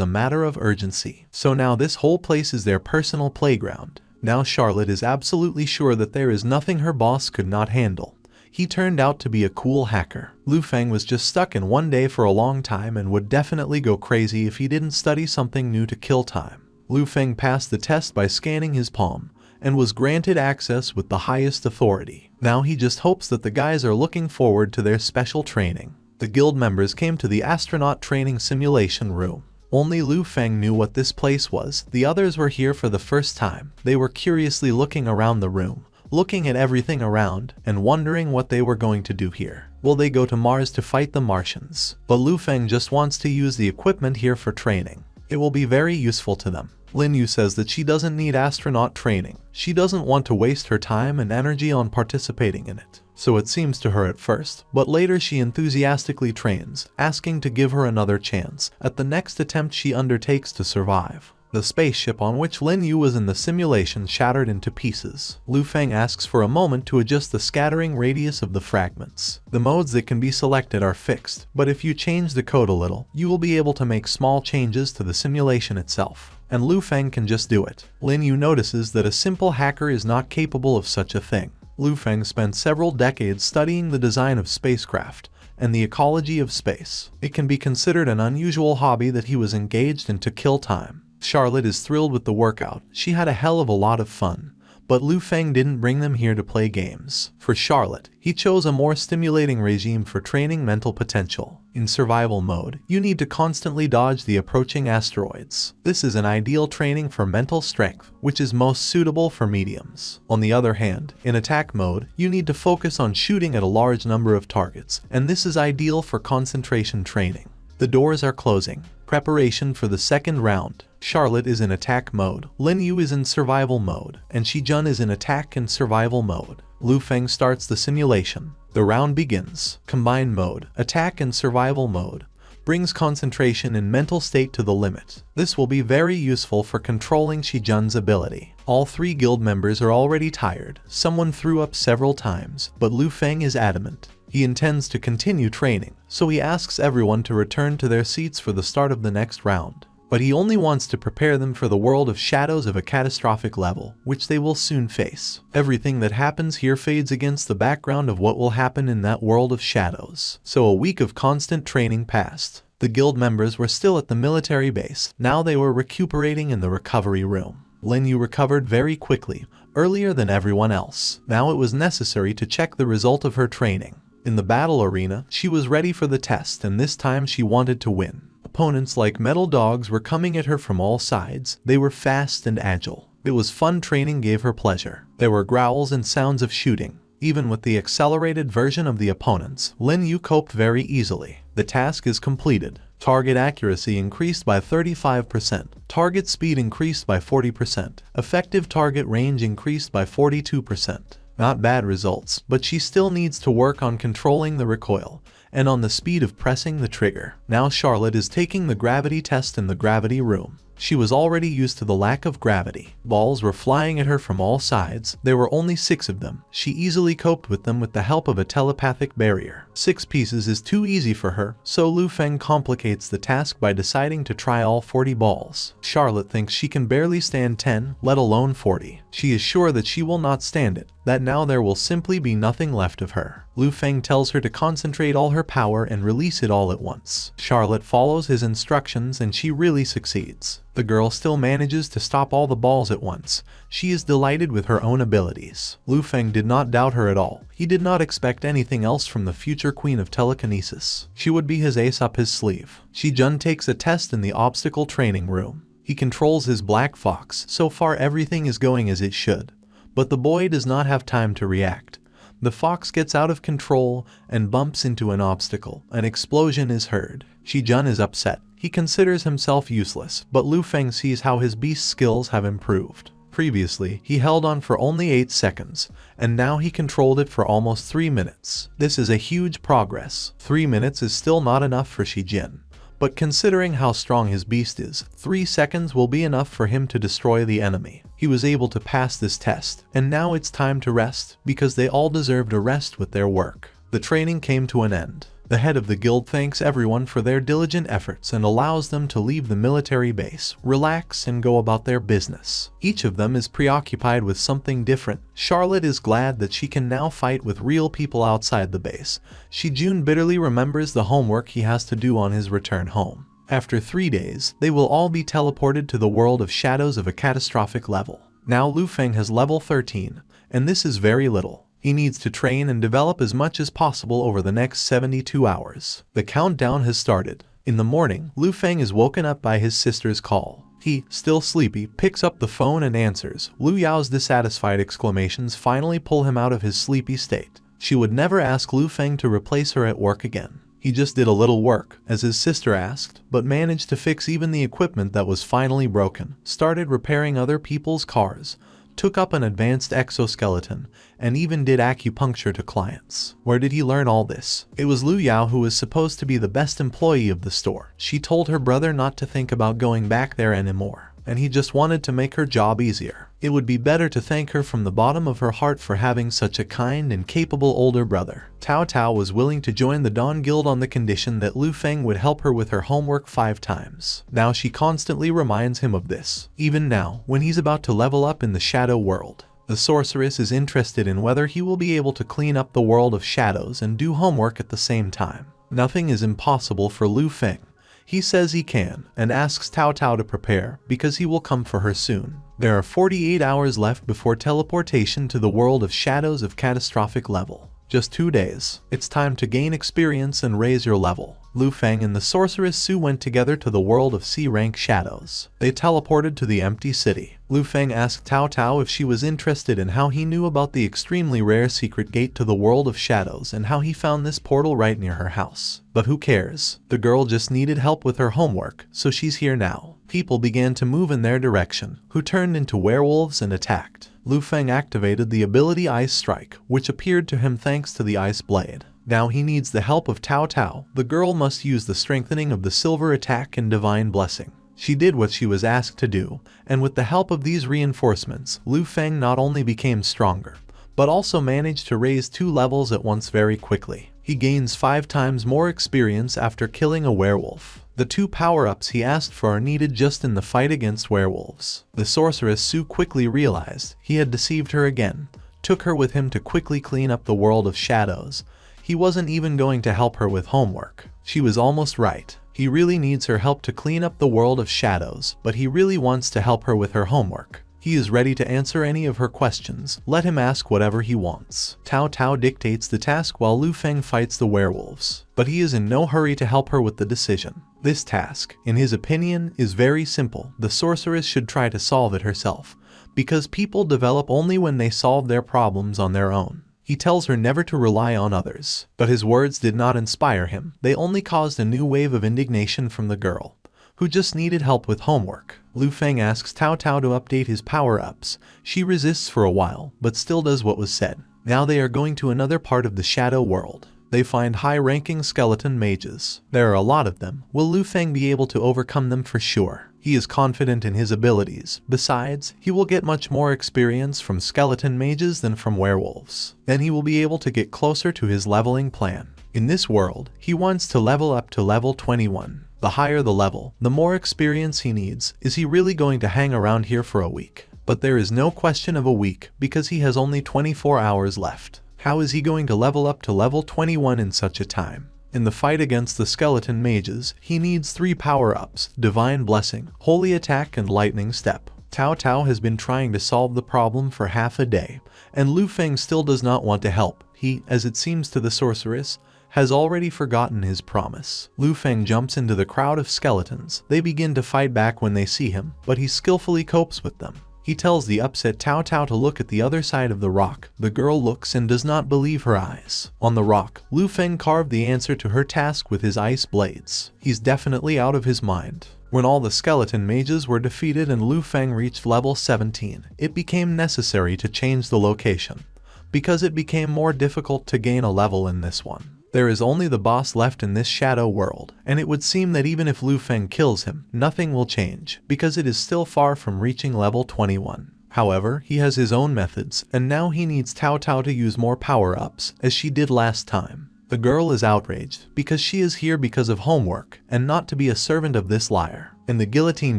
a matter of urgency. So now this whole place is their personal playground. Now Charlotte is absolutely sure that there is nothing her boss could not handle. He turned out to be a cool hacker. Lu Feng was just stuck in one day for a long time and would definitely go crazy if he didn't study something new to kill time. Lu Feng passed the test by scanning his palm, and was granted access with the highest authority. Now he just hopes that the guys are looking forward to their special training. The guild members came to the astronaut training simulation room. Only Lu Feng knew what this place was. The others were here for the first time. They were curiously looking around the room, looking at everything around, and wondering what they were going to do here. Will they go to Mars to fight the Martians? But Lu Feng just wants to use the equipment here for training. It will be very useful to them. Lin Yu says that she doesn't need astronaut training. She doesn't want to waste her time and energy on participating in it. So it seems to her at first, but later she enthusiastically trains, asking to give her another chance at the next attempt she undertakes to survive. The spaceship on which Lin Yu was in the simulation shattered into pieces. Lu Feng asks for a moment to adjust the scattering radius of the fragments. The modes that can be selected are fixed, but if you change the code a little, you will be able to make small changes to the simulation itself. And Lu Feng can just do it. Lin Yu notices that a simple hacker is not capable of such a thing. Lu Feng spent several decades studying the design of spacecraft and the ecology of space. It can be considered an unusual hobby that he was engaged in to kill time. Charlotte is thrilled with the workout. She had a hell of a lot of fun. But Lu Feng didn't bring them here to play games. For Charlotte, he chose a more stimulating regime for training mental potential. In survival mode, you need to constantly dodge the approaching asteroids. This is an ideal training for mental strength, which is most suitable for mediums. On the other hand, in attack mode, you need to focus on shooting at a large number of targets, and this is ideal for concentration training. The doors are closing. Preparation for the second round. Charlotte is in attack mode, Lin Yu is in survival mode, and Shijun is in attack and survival mode. Lu Feng starts the simulation. The round begins. Combined mode, attack and survival mode, brings concentration and mental state to the limit. This will be very useful for controlling Shijun's ability. All three guild members are already tired. Someone threw up several times, but Lu Feng is adamant. He intends to continue training, so he asks everyone to return to their seats for the start of the next round. But he only wants to prepare them for the world of shadows of a catastrophic level, which they will soon face. Everything that happens here fades against the background of what will happen in that world of shadows. So a week of constant training passed. The guild members were still at the military base. Now they were recuperating in the recovery room. Lin Yu recovered very quickly, earlier than everyone else. Now it was necessary to check the result of her training. In the battle arena, she was ready for the test, and this time she wanted to win. Opponents like metal dogs were coming at her from all sides. They were fast and agile. It was fun. Training gave her pleasure. There were growls and sounds of shooting. Even with the accelerated version of the opponents, Lin Yu coped very easily. The task is completed. Target accuracy increased by 35%. Target speed increased by 40%. Effective target range increased by 42%. Not bad results, but she still needs to work on controlling the recoil and on the speed of pressing the trigger. Now Charlotte is taking the gravity test in the gravity room. She was already used to the lack of gravity. Balls were flying at her from all sides. There were only 6 of them. She easily coped with them with the help of a telepathic barrier. 6 pieces is too easy for her, so Lu Feng complicates the task by deciding to try all 40 balls. Charlotte thinks she can barely stand 10, let alone 40. She is sure that she will not stand it, that now there will simply be nothing left of her. Lu Feng tells her to concentrate all her power and release it all at once. Charlotte follows his instructions and she really succeeds. The girl still manages to stop all the balls at once. She is delighted with her own abilities. Lu Feng did not doubt her at all. He did not expect anything else from the future queen of telekinesis. She would be his ace up his sleeve. Shijun takes a test in the obstacle training room. He controls his black fox. So far everything is going as it should. But the boy does not have time to react. The fox gets out of control and bumps into an obstacle. An explosion is heard. Shijun is upset. He considers himself useless, but Lu Feng sees how his beast skills have improved. Previously, he held on for only 8 seconds, and now he controlled it for almost 3 minutes. This is a huge progress. 3 minutes is still not enough for Shijin. But considering how strong his beast is, 3 seconds will be enough for him to destroy the enemy. He was able to pass this test, and now it's time to rest, because they all deserved a rest with their work. The training came to an end. The head of the guild thanks everyone for their diligent efforts and allows them to leave the military base, relax, and go about their business. Each of them is preoccupied with something different. Charlotte is glad that she can now fight with real people outside the base. Shijun bitterly remembers the homework he has to do on his return home. After 3 days, they will all be teleported to the world of shadows of a catastrophic level. Now Lu Feng has level 13, and this is very little. He needs to train and develop as much as possible over the next 72 hours. The countdown has started. In the morning, Lu Feng is woken up by his sister's call. He, still sleepy, picks up the phone and answers. Lu Yao's dissatisfied exclamations finally pull him out of his sleepy state. She would never ask Lu Feng to replace her at work again. He just did a little work, as his sister asked, but managed to fix even the equipment that was finally broken, started repairing other people's cars, took up an advanced exoskeleton, and even did acupuncture to clients. Where did he learn all this? It was Lu Yao who was supposed to be the best employee of the store. She told her brother not to think about going back there anymore, and he just wanted to make her job easier. It would be better to thank her from the bottom of her heart for having such a kind and capable older brother. Tao Tao was willing to join the Dawn Guild on the condition that Lu Feng would help her with her homework 5 times. Now she constantly reminds him of this. Even now, when he's about to level up in the shadow world, the sorceress is interested in whether he will be able to clean up the world of shadows and do homework at the same time. Nothing is impossible for Lu Feng. He says he can, and asks Tao Tao to prepare, because he will come for her soon. There are 48 hours left before teleportation to the world of shadows of catastrophic level. Just 2 days. It's time to gain experience and raise your level. Lu Feng and the sorceress Su went together to the world of C-rank shadows. They teleported to the empty city. Lu Feng asked Tao Tao if she was interested in how he knew about the extremely rare secret gate to the world of shadows and how he found this portal right near her house. But who cares? The girl just needed help with her homework, so she's here now. People began to move in their direction, who turned into werewolves and attacked. Lu Feng activated the ability Ice Strike, which appeared to him thanks to the Ice Blade. Now he needs the help of Tao Tao. The girl must use the strengthening of the Silver Attack and Divine Blessing. She did what she was asked to do, and with the help of these reinforcements, Lu Feng not only became stronger, but also managed to raise 2 levels at once very quickly. He gains 5 times more experience after killing a werewolf. The 2 power-ups he asked for are needed just in the fight against werewolves. The sorceress Su quickly realized he had deceived her again, took her with him to quickly clean up the world of shadows. He wasn't even going to help her with homework. She was almost right. He really needs her help to clean up the world of shadows, but he really wants to help her with her homework. He is ready to answer any of her questions. Let him ask whatever he wants. Tao Tao dictates the task while Lu Feng fights the werewolves, but he is in no hurry to help her with the decision. This task, in his opinion, is very simple. The sorceress should try to solve it herself, because people develop only when they solve their problems on their own. He tells her never to rely on others, but his words did not inspire him. They only caused a new wave of indignation from the girl, who just needed help with homework. Lu Feng asks Tao Tao to update his power-ups. She resists for a while, but still does what was said. Now they are going to another part of the shadow world. They find high-ranking skeleton mages. There are a lot of them. Will Lu Feng be able to overcome them for sure? He is confident in his abilities. Besides, he will get much more experience from skeleton mages than from werewolves. Then he will be able to get closer to his leveling plan. In this world, he wants to level up to level 21. The higher the level, the more experience he needs. Is he really going to hang around here for a week? But there is no question of a week, because he has only 24 hours left. How is he going to level up to level 21 in such a time? In the fight against the skeleton mages, he needs 3 power-ups: Divine Blessing, Holy Attack, and Lightning Step. Tao Tao has been trying to solve the problem for half a day, and Lu Feng still does not want to help. He, as it seems to the sorceress, has already forgotten his promise. Lu Feng jumps into the crowd of skeletons. They begin to fight back when they see him, but he skillfully copes with them. He tells the upset Tao Tao to look at the other side of the rock. The girl looks and does not believe her eyes. On the rock, Lu Feng carved the answer to her task with his ice blades. He's definitely out of his mind. When all the skeleton mages were defeated and Lu Feng reached level 17, it became necessary to change the location, because it became more difficult to gain a level in this one. There is only the boss left in this shadow world, and it would seem that even if Lu Feng kills him, nothing will change, because it is still far from reaching level 21. However, he has his own methods, and now he needs Cao Cao to use more power-ups, as she did last time. The girl is outraged, because she is here because of homework, and not to be a servant of this liar. In the Guillotine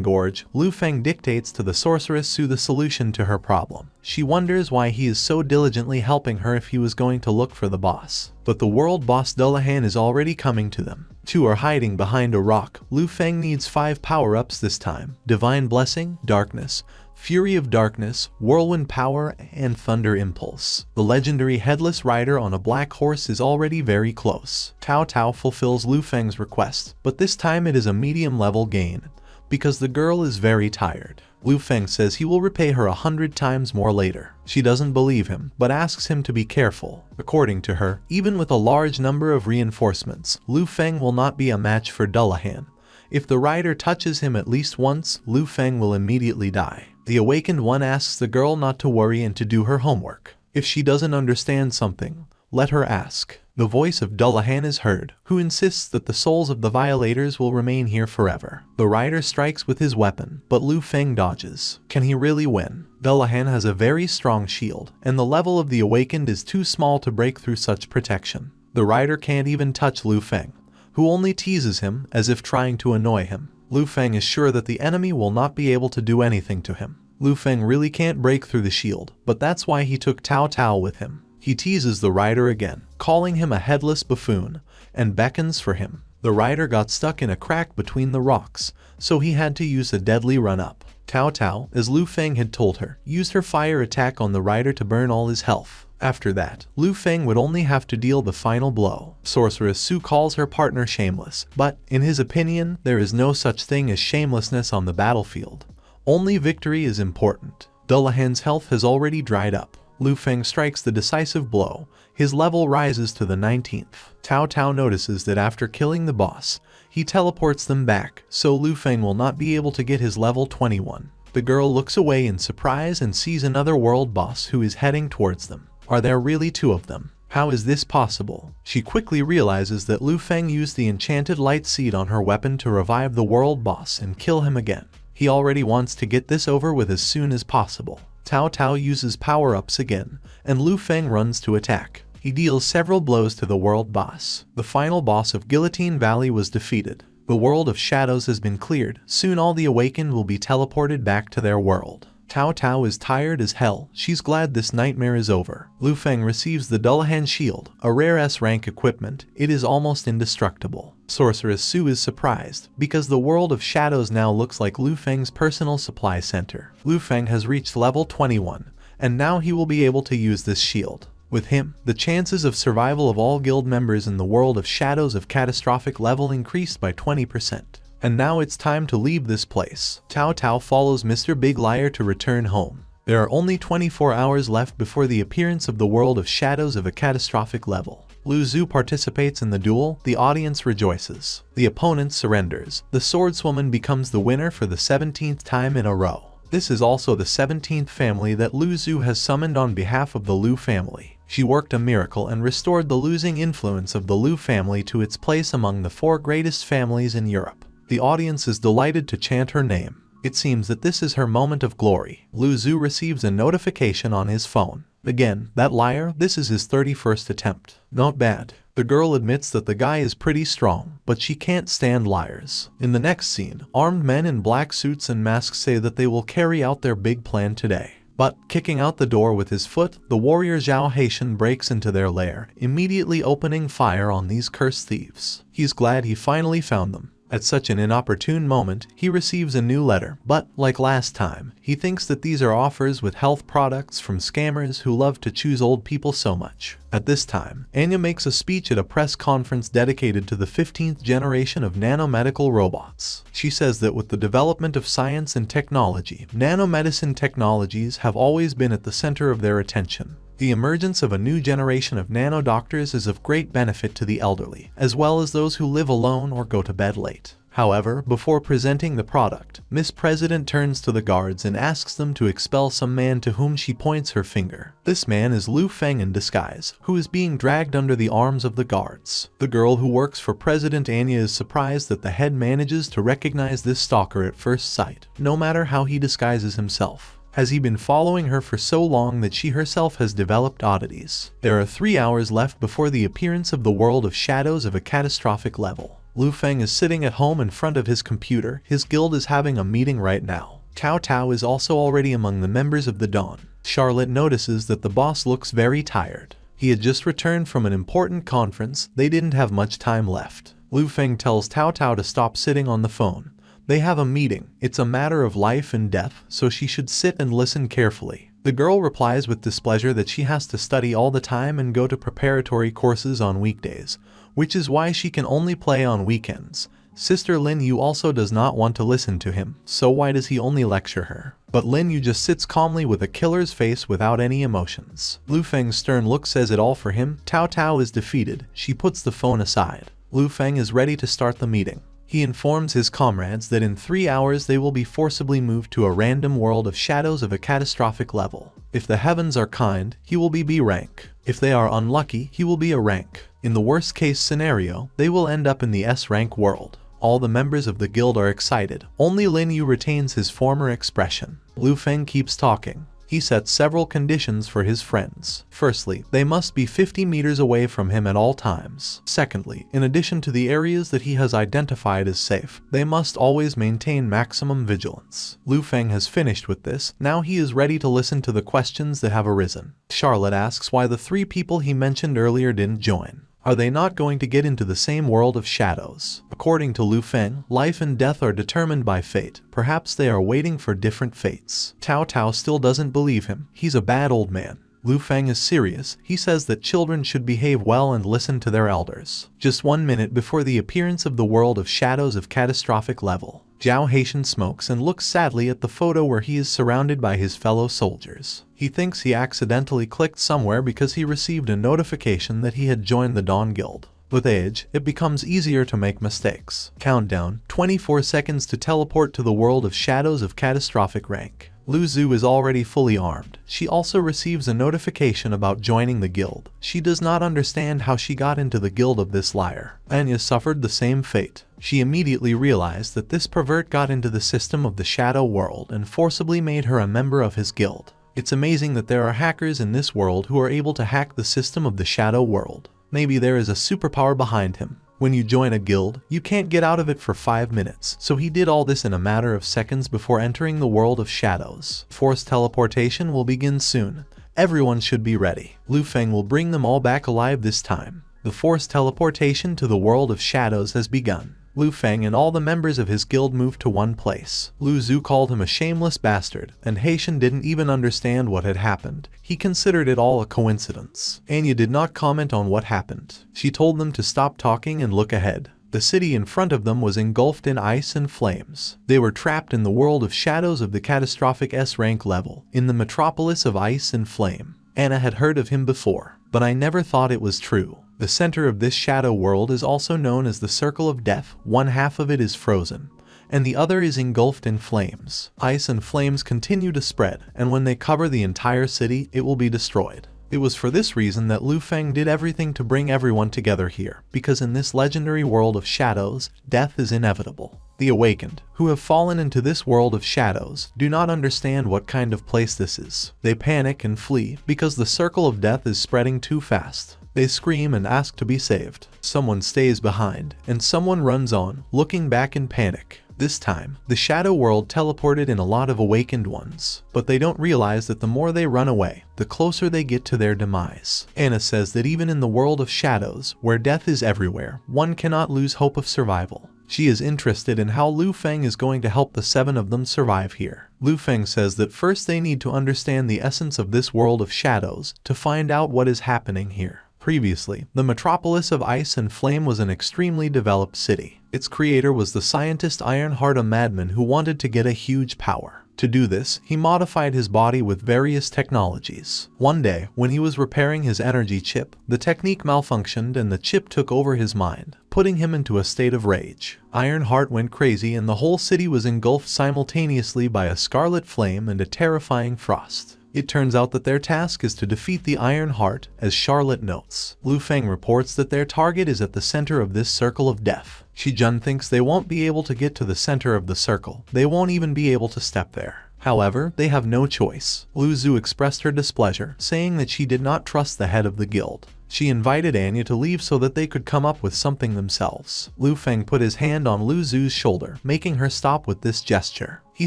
Gorge, Lu Feng dictates to the sorceress Su the solution to her problem. She wonders why he is so diligently helping her if he was going to look for the boss. But the world boss Dullahan is already coming to them. Two are hiding behind a rock. Lu Feng needs 5 power-ups this time: Divine Blessing, Darkness, Fury of Darkness, Whirlwind Power, and Thunder Impulse. The legendary headless rider on a black horse is already very close. Cao Cao fulfills Lu Feng's request, but this time it is a medium level gain, because the girl is very tired. Lu Feng says he will repay her 100 times more later. She doesn't believe him, but asks him to be careful. According to her, even with a large number of reinforcements, Lu Feng will not be a match for Dullahan. If the rider touches him at least once, Lu Feng will immediately die. The Awakened One asks the girl not to worry and to do her homework. If she doesn't understand something, let her ask. The voice of Dullahan is heard, who insists that the souls of the violators will remain here forever. The rider strikes with his weapon, but Lu Feng dodges. Can he really win? Dullahan has a very strong shield, and the level of the Awakened is too small to break through such protection. The rider can't even touch Lu Feng, who only teases him as if trying to annoy him. Lu Feng is sure that the enemy will not be able to do anything to him. Lu Feng really can't break through the shield, but that's why he took Cao Cao with him. He teases the rider again, calling him a headless buffoon, and beckons for him. The rider got stuck in a crack between the rocks, so he had to use a deadly run-up. Cao Cao, as Lu Feng had told her, used her fire attack on the rider to burn all his health. After that, Lu Feng would only have to deal the final blow. Sorceress Su calls her partner shameless, but, in his opinion, there is no such thing as shamelessness on the battlefield. Only victory is important. Dullahan's health has already dried up. Lu Feng strikes the decisive blow. His level rises to the 19th. Cao Cao notices that after killing the boss, he teleports them back, so Lu Feng will not be able to get his level 21. The girl looks away in surprise and sees another world boss who is heading towards them. Are there really 2 of them? How is this possible? She quickly realizes that Lu Feng used the enchanted light seed on her weapon to revive the world boss and kill him again. He already wants to get this over with as soon as possible. Cao Cao uses power-ups again, and Lu Feng runs to attack. He deals several blows to the world boss. The final boss of Guillotine Valley was defeated. The world of shadows has been cleared. Soon all the Awakened will be teleported back to their world. Cao Cao is tired as hell. She's glad this nightmare is over. Lu Feng receives the Dullahan shield, a rare S-rank equipment. It is almost indestructible. Sorceress Su is surprised, because the world of shadows now looks like Lu Feng's personal supply center. Lu Feng has reached level 21, and now he will be able to use this shield. With him, the chances of survival of all guild members in the world of shadows of catastrophic level increased by 20%. And now it's time to leave this place. Cao Cao follows Mr. Big Liar to return home. There are only 24 hours left before the appearance of the world of shadows of a catastrophic level. Lu Zhu participates in the duel. The audience rejoices. The opponent surrenders. The swordswoman becomes the winner for the 17th time in a row. This is also the 17th family that Lu Zhu has summoned on behalf of the Lu family. She worked a miracle and restored the losing influence of the Lu family to its place among the 4 greatest families in Europe. The audience is delighted to chant her name. It seems that this is her moment of glory. Lu Zhu receives a notification on his phone. Again, that liar, this is his 31st attempt. Not bad. The girl admits that the guy is pretty strong, but she can't stand liars. In the next scene, armed men in black suits and masks say that they will carry out their big plan today. But, kicking out the door with his foot, the warrior Zhao Haitian breaks into their lair, immediately opening fire on these cursed thieves. He's glad he finally found them. At such an inopportune moment, he receives a new letter, but, like last time, he thinks that these are offers with health products from scammers who love to choose old people so much. At this time, Anya makes a speech at a press conference dedicated to the 15th generation of nanomedical robots. She says that with the development of science and technology, nanomedicine technologies have always been at the center of their attention. The emergence of a new generation of nano-doctors is of great benefit to the elderly, as well as those who live alone or go to bed late. However, before presenting the product, Miss President turns to the guards and asks them to expel some man to whom she points her finger. This man is Lu Feng in disguise, who is being dragged under the arms of the guards. The girl who works for President Anya is surprised that the head manages to recognize this stalker at first sight, no matter how he disguises himself. Has he been following her for so long that she herself has developed oddities? There are 3 hours left before the appearance of the world of shadows of a catastrophic level. Lu Feng is sitting at home in front of his computer. His guild is having a meeting right now. Tao Tao is also already among the members of the Dawn. Charlotte notices that the boss looks very tired. He had just returned from an important conference. They didn't have much time left. Lu Feng tells Tao Tao to stop sitting on the phone. They have a meeting. It's a matter of life and death, so she should sit and listen carefully. The girl replies with displeasure that she has to study all the time and go to preparatory courses on weekdays, which is why she can only play on weekends. Sister Lin Yu also does not want to listen to him, so why does he only lecture her? But Lin Yu just sits calmly with a killer's face without any emotions. Lu Feng's stern look says it all for him. Tao Tao is defeated. She puts the phone aside. Lu Feng is ready to start the meeting. He informs his comrades that in 3 hours they will be forcibly moved to a random world of shadows of a catastrophic level. If the heavens are kind, he will be B rank. If they are unlucky, he will be A rank. In the worst case scenario, they will end up in the S rank world. All the members of the guild are excited. Only Lin Yu retains his former expression. Lu Feng keeps talking. He sets several conditions for his friends. Firstly, they must be 50 meters away from him at all times. Secondly, in addition to the areas that he has identified as safe, they must always maintain maximum vigilance. Lu Feng has finished with this. Now he is ready to listen to the questions that have arisen. Charlotte asks why the 3 people he mentioned earlier didn't join. Are they not going to get into the same world of shadows? According to Lu Feng, life and death are determined by fate. Perhaps they are waiting for different fates. Tao Tao still doesn't believe him. He's a bad old man. Lu Feng is serious. He says that children should behave well and listen to their elders. Just 1 minute before the appearance of the world of shadows of catastrophic level, Zhao Haitian smokes and looks sadly at the photo where he is surrounded by his fellow soldiers. He thinks he accidentally clicked somewhere because he received a notification that he had joined the Dawn Guild. With age, it becomes easier to make mistakes. Countdown, 24 seconds to teleport to the world of shadows of catastrophic rank. Lu Zhu is already fully armed. She also receives a notification about joining the guild. She does not understand how she got into the guild of this liar. Anya suffered the same fate. She immediately realized that this pervert got into the system of the shadow world and forcibly made her a member of his guild. It's amazing that there are hackers in this world who are able to hack the system of the shadow world. Maybe there is a superpower behind him. When you join a guild, you can't get out of it for 5 minutes, so he did all this in a matter of seconds before entering the world of shadows. Forced teleportation will begin soon. Everyone should be ready. Lu Feng will bring them all back alive this time. The forced teleportation to the world of shadows has begun. Lu Feng and all the members of his guild moved to one place. Lu Zhu called him a shameless bastard, and Haitian didn't even understand what had happened. He considered it all a coincidence. Anya did not comment on what happened. She told them to stop talking and look ahead. The city in front of them was engulfed in ice and flames. They were trapped in the world of shadows of the catastrophic S-rank level, in the metropolis of ice and flame. Anna had heard of him before, but I never thought it was true. The center of this shadow world is also known as the Circle of Death. One half of it is frozen, and the other is engulfed in flames. Ice and flames continue to spread, and when they cover the entire city, it will be destroyed. It was for this reason that Lu Feng did everything to bring everyone together here, because in this legendary world of shadows, death is inevitable. The awakened, who have fallen into this world of shadows, do not understand what kind of place this is. They panic and flee because the circle of death is spreading too fast. They scream and ask to be saved. Someone stays behind, and someone runs on, looking back in panic. This time, the shadow world teleported in a lot of awakened ones, but they don't realize that the more they run away, the closer they get to their demise. Anna says that even in the world of shadows, where death is everywhere, one cannot lose hope of survival. She is interested in how Lu Feng is going to help the 7 of them survive here. Lu Feng says that first they need to understand the essence of this world of shadows to find out what is happening here. Previously, the metropolis of ice and flame was an extremely developed city. Its creator was the scientist Ironheart, a madman who wanted to get a huge power. To do this, he modified his body with various technologies. One day, when he was repairing his energy chip, the technique malfunctioned and the chip took over his mind, putting him into a state of rage. Ironheart went crazy and the whole city was engulfed simultaneously by a scarlet flame and a terrifying frost. It turns out that their task is to defeat the Ironheart, as Charlotte notes. Lu Feng reports that their target is at the center of this circle of death. Shi-jun thinks they won't be able to get to the center of the circle. They won't even be able to step there. However, they have no choice. Lu Zhu expressed her displeasure, saying that she did not trust the head of the guild. She invited Anya to leave so that they could come up with something themselves. Lu Feng put his hand on Lu Zhu's shoulder, making her stop with this gesture. He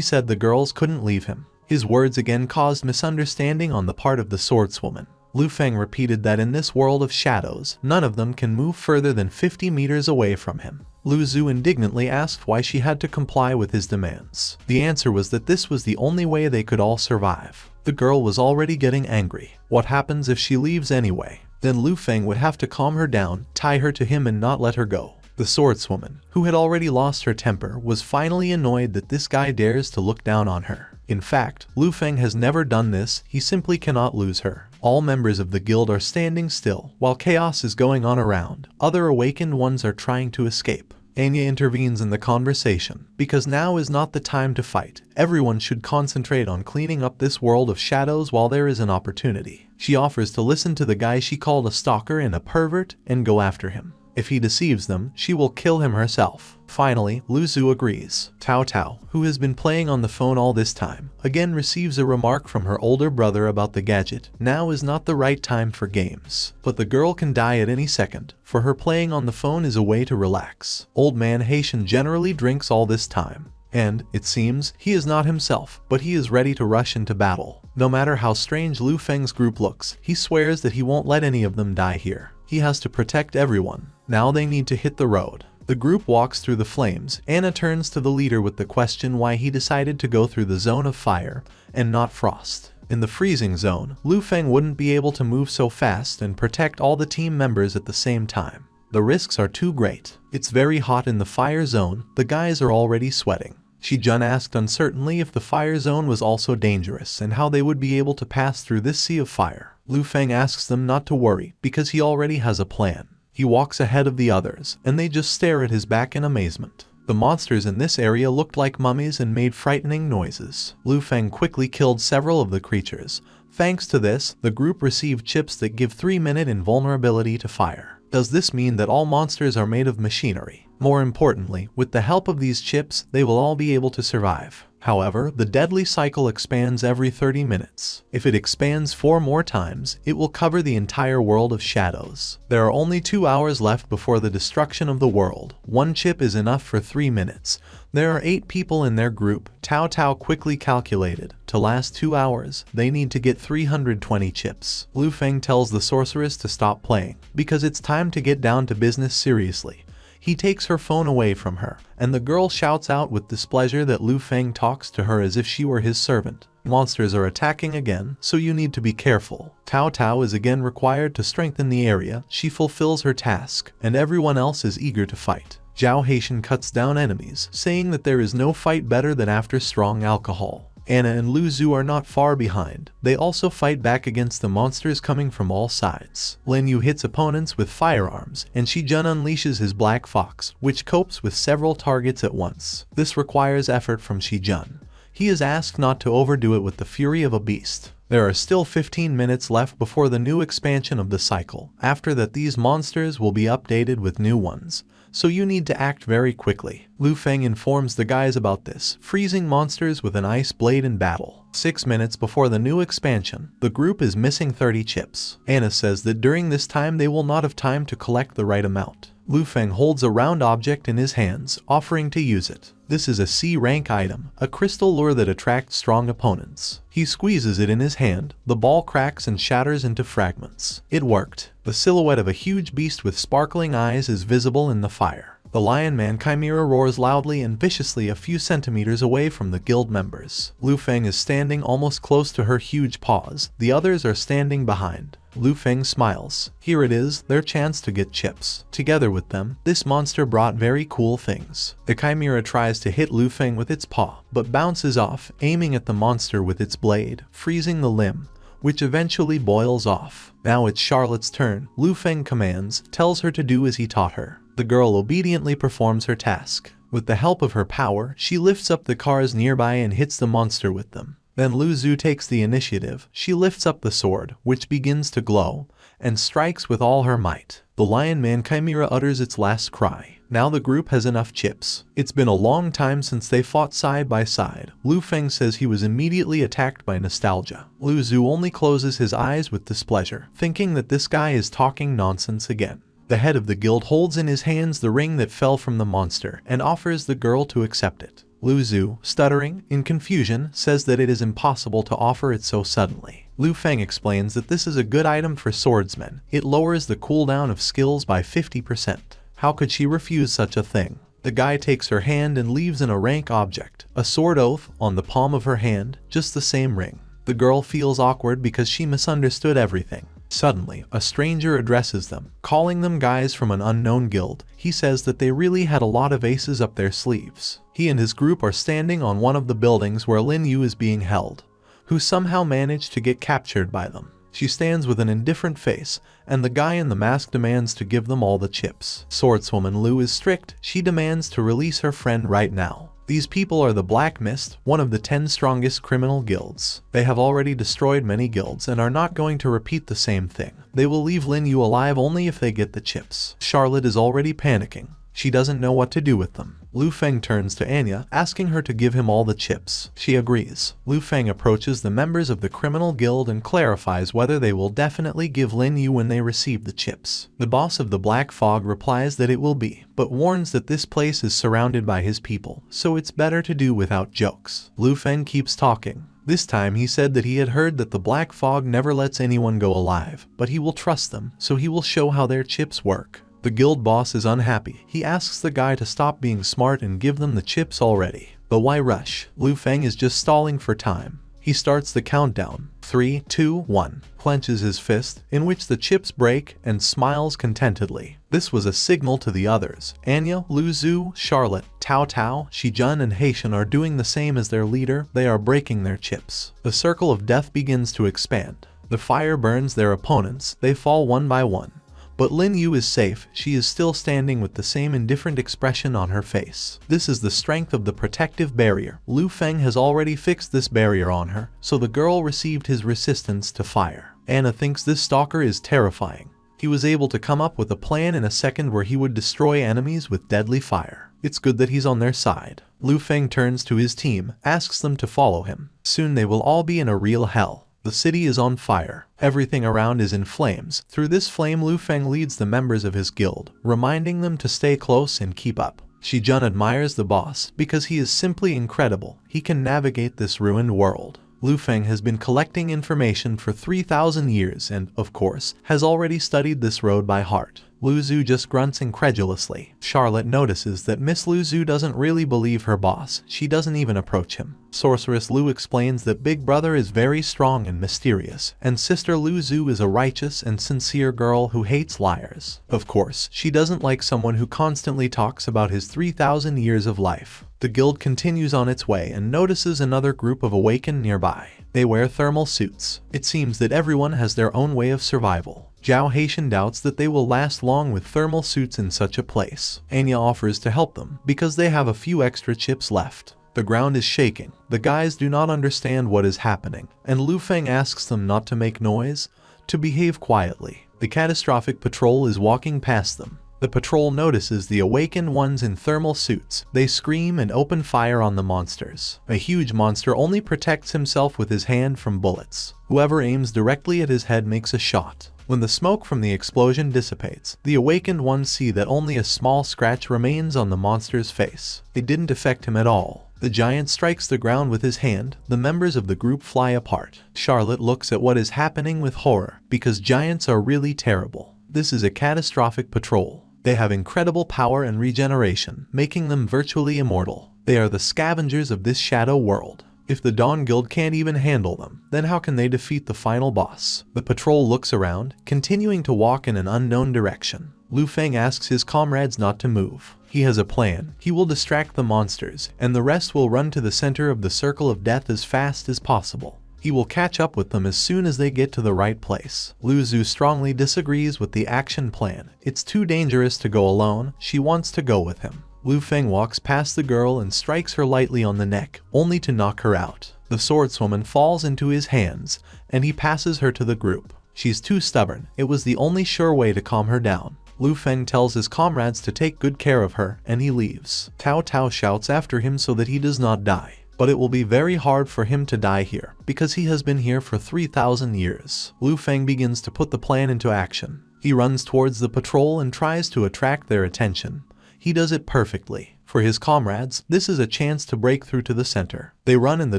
said the girls couldn't leave him. His words again caused misunderstanding on the part of the swordswoman. Lu Feng repeated that in this world of shadows, none of them can move further than 50 meters away from him. Lu Zhu indignantly asked why she had to comply with his demands. The answer was that this was the only way they could all survive. The girl was already getting angry. What happens if she leaves anyway? Then Lu Feng would have to calm her down, tie her to him and not let her go. The swordswoman, who had already lost her temper, was finally annoyed that this guy dares to look down on her. In fact, Lu Feng has never done this, he simply cannot lose her. All members of the guild are standing still, while chaos is going on around. Other awakened ones are trying to escape. Anya intervenes in the conversation, because now is not the time to fight. Everyone should concentrate on cleaning up this world of shadows while there is an opportunity. She offers to listen to the guy she called a stalker and a pervert, and go after him. If he deceives them, she will kill him herself. Finally, Lu Zhu agrees. Tao Tao, who has been playing on the phone all this time, again receives a remark from her older brother about the gadget. Now is not the right time for games. But the girl can die at any second, for her playing on the phone is a way to relax. Old man Haitian generally drinks all this time. And, it seems, he is not himself, but he is ready to rush into battle. No matter how strange Lu Feng's group looks, he swears that he won't let any of them die here. He has to protect everyone. Now they need to hit the road. The group walks through the flames. Anna turns to the leader with the question why he decided to go through the zone of fire and not frost. In the freezing zone, Lu Feng wouldn't be able to move so fast and protect all the team members at the same time. The risks are too great. It's very hot in the fire zone. The guys are already sweating. Shi-jun asked uncertainly if the fire zone was also dangerous and how they would be able to pass through this sea of fire. Lu Feng asks them not to worry because he already has a plan. He walks ahead of the others, and they just stare at his back in amazement. The monsters in this area looked like mummies and made frightening noises. Lu Feng quickly killed several of the creatures. Thanks to this, the group received chips that give 3-minute invulnerability to fire. Does this mean that all monsters are made of machinery? More importantly, with the help of these chips, they will all be able to survive. However, the deadly cycle expands every 30 minutes. If it expands 4 more times, it will cover the entire world of shadows. There are only 2 hours left before the destruction of the world. 1 chip is enough for 3 minutes. There are 8 people in their group. Tao Tao quickly calculated. To last 2 hours, they need to get 320 chips. Lu Feng tells the sorceress to stop playing, because it's time to get down to business seriously. He takes her phone away from her, and the girl shouts out with displeasure that Lu Feng talks to her as if she were his servant. Monsters are attacking again, so you need to be careful. Tao Tao is again required to strengthen the area. She fulfills her task, and everyone else is eager to fight. Zhao Haitian cuts down enemies, saying that there is no fight better than after strong alcohol. Anna and Lu Zhu are not far behind. They also fight back against the monsters coming from all sides. Lin Yu hits opponents with firearms, and Shi-jun unleashes his Black Fox, which copes with several targets at once. This requires effort from Shi-jun. He is asked not to overdo it with the fury of a beast. There are still 15 minutes left before the new expansion of the cycle. After that, these monsters will be updated with new ones, so you need to act very quickly. Lu Feng informs the guys about this, freezing monsters with an ice blade in battle. 6 minutes before the new expansion, the group is missing 30 chips. Anna says that during this time they will not have time to collect the right amount. Lu Feng holds a round object in his hands, offering to use it. This is a C-rank item, a crystal lure that attracts strong opponents. He squeezes it in his hand. The ball cracks and shatters into fragments. It worked. The silhouette of a huge beast with sparkling eyes is visible in the fire. The Lion Man Chimera roars loudly and viciously a few centimeters away from the guild members. Lu Feng is standing almost close to her huge paws. The others are standing behind. Lu Feng smiles. Here it is, their chance to get chips. Together with them, this monster brought very cool things. The chimera tries to hit Lu Feng with its paw, but bounces off, aiming at the monster with its blade, freezing the limb, which eventually boils off. Now it's Charlotte's turn. Lu Feng commands, tells her to do as he taught her. The girl obediently performs her task. With the help of her power, she lifts up the cars nearby and hits the monster with them. Then Lu Zhu takes the initiative. She lifts up the sword, which begins to glow, and strikes with all her might. The Lion Man Chimera utters its last cry. Now the group has enough chips. It's been a long time since they fought side by side. Lu Feng says he was immediately attacked by nostalgia. Lu Zhu only closes his eyes with displeasure, thinking that this guy is talking nonsense again. The head of the guild holds in his hands the ring that fell from the monster and offers the girl to accept it. Lu Zhu, stuttering, in confusion, says that it is impossible to offer it so suddenly. Lu Feng explains that this is a good item for swordsmen. It lowers the cooldown of skills by 50%. How could she refuse such a thing? The guy takes her hand and leaves in a rank object, a sword oath, on the palm of her hand, just the same ring. The girl feels awkward because she misunderstood everything. Suddenly, a stranger addresses them, calling them guys from an unknown guild. He says that they really had a lot of aces up their sleeves. He and his group are standing on one of the buildings where Lin Yu is being held, who somehow managed to get captured by them. She stands with an indifferent face, and the guy in the mask demands to give them all the chips. Swordswoman Lu is strict. She demands to release her friend right now. These people are the Black Mist, one of the 10 strongest criminal guilds. They have already destroyed many guilds and are not going to repeat the same thing. They will leave Lin Yu alive only if they get the chips. Charlotte is already panicking. She doesn't know what to do with them. Lu Feng turns to Anya, asking her to give him all the chips. She agrees. Lu Feng approaches the members of the criminal guild and clarifies whether they will definitely give Lin Yu when they receive the chips. The boss of the Black Fog replies that it will be, but warns that this place is surrounded by his people, so it's better to do without jokes. Lu Feng keeps talking. This time he said that he had heard that the Black Fog never lets anyone go alive, but he will trust them, so he will show how their chips work. The guild boss is unhappy. He asks the guy to stop being smart and give them the chips already. But why rush? Lu Feng is just stalling for time. He starts the countdown. 3, 2, 1. Clenches his fist, in which the chips break, and smiles contentedly. This was a signal to the others. Anya, Lu Zhu, Charlotte, Tao Tao, Shijun and Haitian are doing the same as their leader. They are breaking their chips. The circle of death begins to expand. The fire burns their opponents. They fall one by one. But Lin Yu is safe. She is still standing with the same indifferent expression on her face. This is the strength of the protective barrier. Lu Feng has already fixed this barrier on her, so the girl received his resistance to fire. Anna thinks this stalker is terrifying. He was able to come up with a plan in a second where he would destroy enemies with deadly fire. It's good that he's on their side. Lu Feng turns to his team, asks them to follow him. Soon they will all be in a real hell. The city is on fire. Everything around is in flames. Through this flame, Lu Feng leads the members of his guild, reminding them to stay close and keep up. Shijun admires the boss because he is simply incredible. He can navigate this ruined world. Lu Feng has been collecting information for 3,000 years and, of course, has already studied this road by heart. Lu Zhu just grunts incredulously. Charlotte notices that Miss Lu Zhu doesn't really believe her boss. She doesn't even approach him. Sorceress Lu explains that Big Brother is very strong and mysterious, and Sister Lu Zhu is a righteous and sincere girl who hates liars. Of course, she doesn't like someone who constantly talks about his 3,000 years of life. The guild continues on its way and notices another group of awakened nearby. They wear thermal suits. It seems that everyone has their own way of survival. Zhao Haitian doubts that they will last long with thermal suits in such a place. Anya offers to help them because they have a few extra chips left. The ground is shaking. The guys do not understand what is happening, and Lu Feng asks them not to make noise, to behave quietly. The catastrophic patrol is walking past them. The patrol notices the awakened ones in thermal suits. They scream and open fire on the monsters. A huge monster only protects himself with his hand from bullets. Whoever aims directly at his head makes a shot. When the smoke from the explosion dissipates, the awakened ones see that only a small scratch remains on the monster's face. It didn't affect him at all. The giant strikes the ground with his hand. The members of the group fly apart. Charlotte looks at what is happening with horror, because giants are really terrible. This is a catastrophic patrol. They have incredible power and regeneration, making them virtually immortal. They are the scavengers of this shadow world. If the Dawn Guild can't even handle them, then how can they defeat the final boss? The patrol looks around, continuing to walk in an unknown direction. Lu Feng asks his comrades not to move. He has a plan. He will distract the monsters, and the rest will run to the center of the circle of death as fast as possible. He will catch up with them as soon as they get to the right place. Lu Zhu strongly disagrees with the action plan. It's too dangerous to go alone. She wants to go with him. Lu Feng walks past the girl and strikes her lightly on the neck, only to knock her out. The swordswoman falls into his hands, and he passes her to the group. She's too stubborn. It was the only sure way to calm her down. Lu Feng tells his comrades to take good care of her, and he leaves. Tao Tao shouts after him so that he does not die. But it will be very hard for him to die here, because he has been here for 3,000 years. Lu Feng begins to put the plan into action. He runs towards the patrol and tries to attract their attention. He does it perfectly. For his comrades, this is a chance to break through to the center. They run in the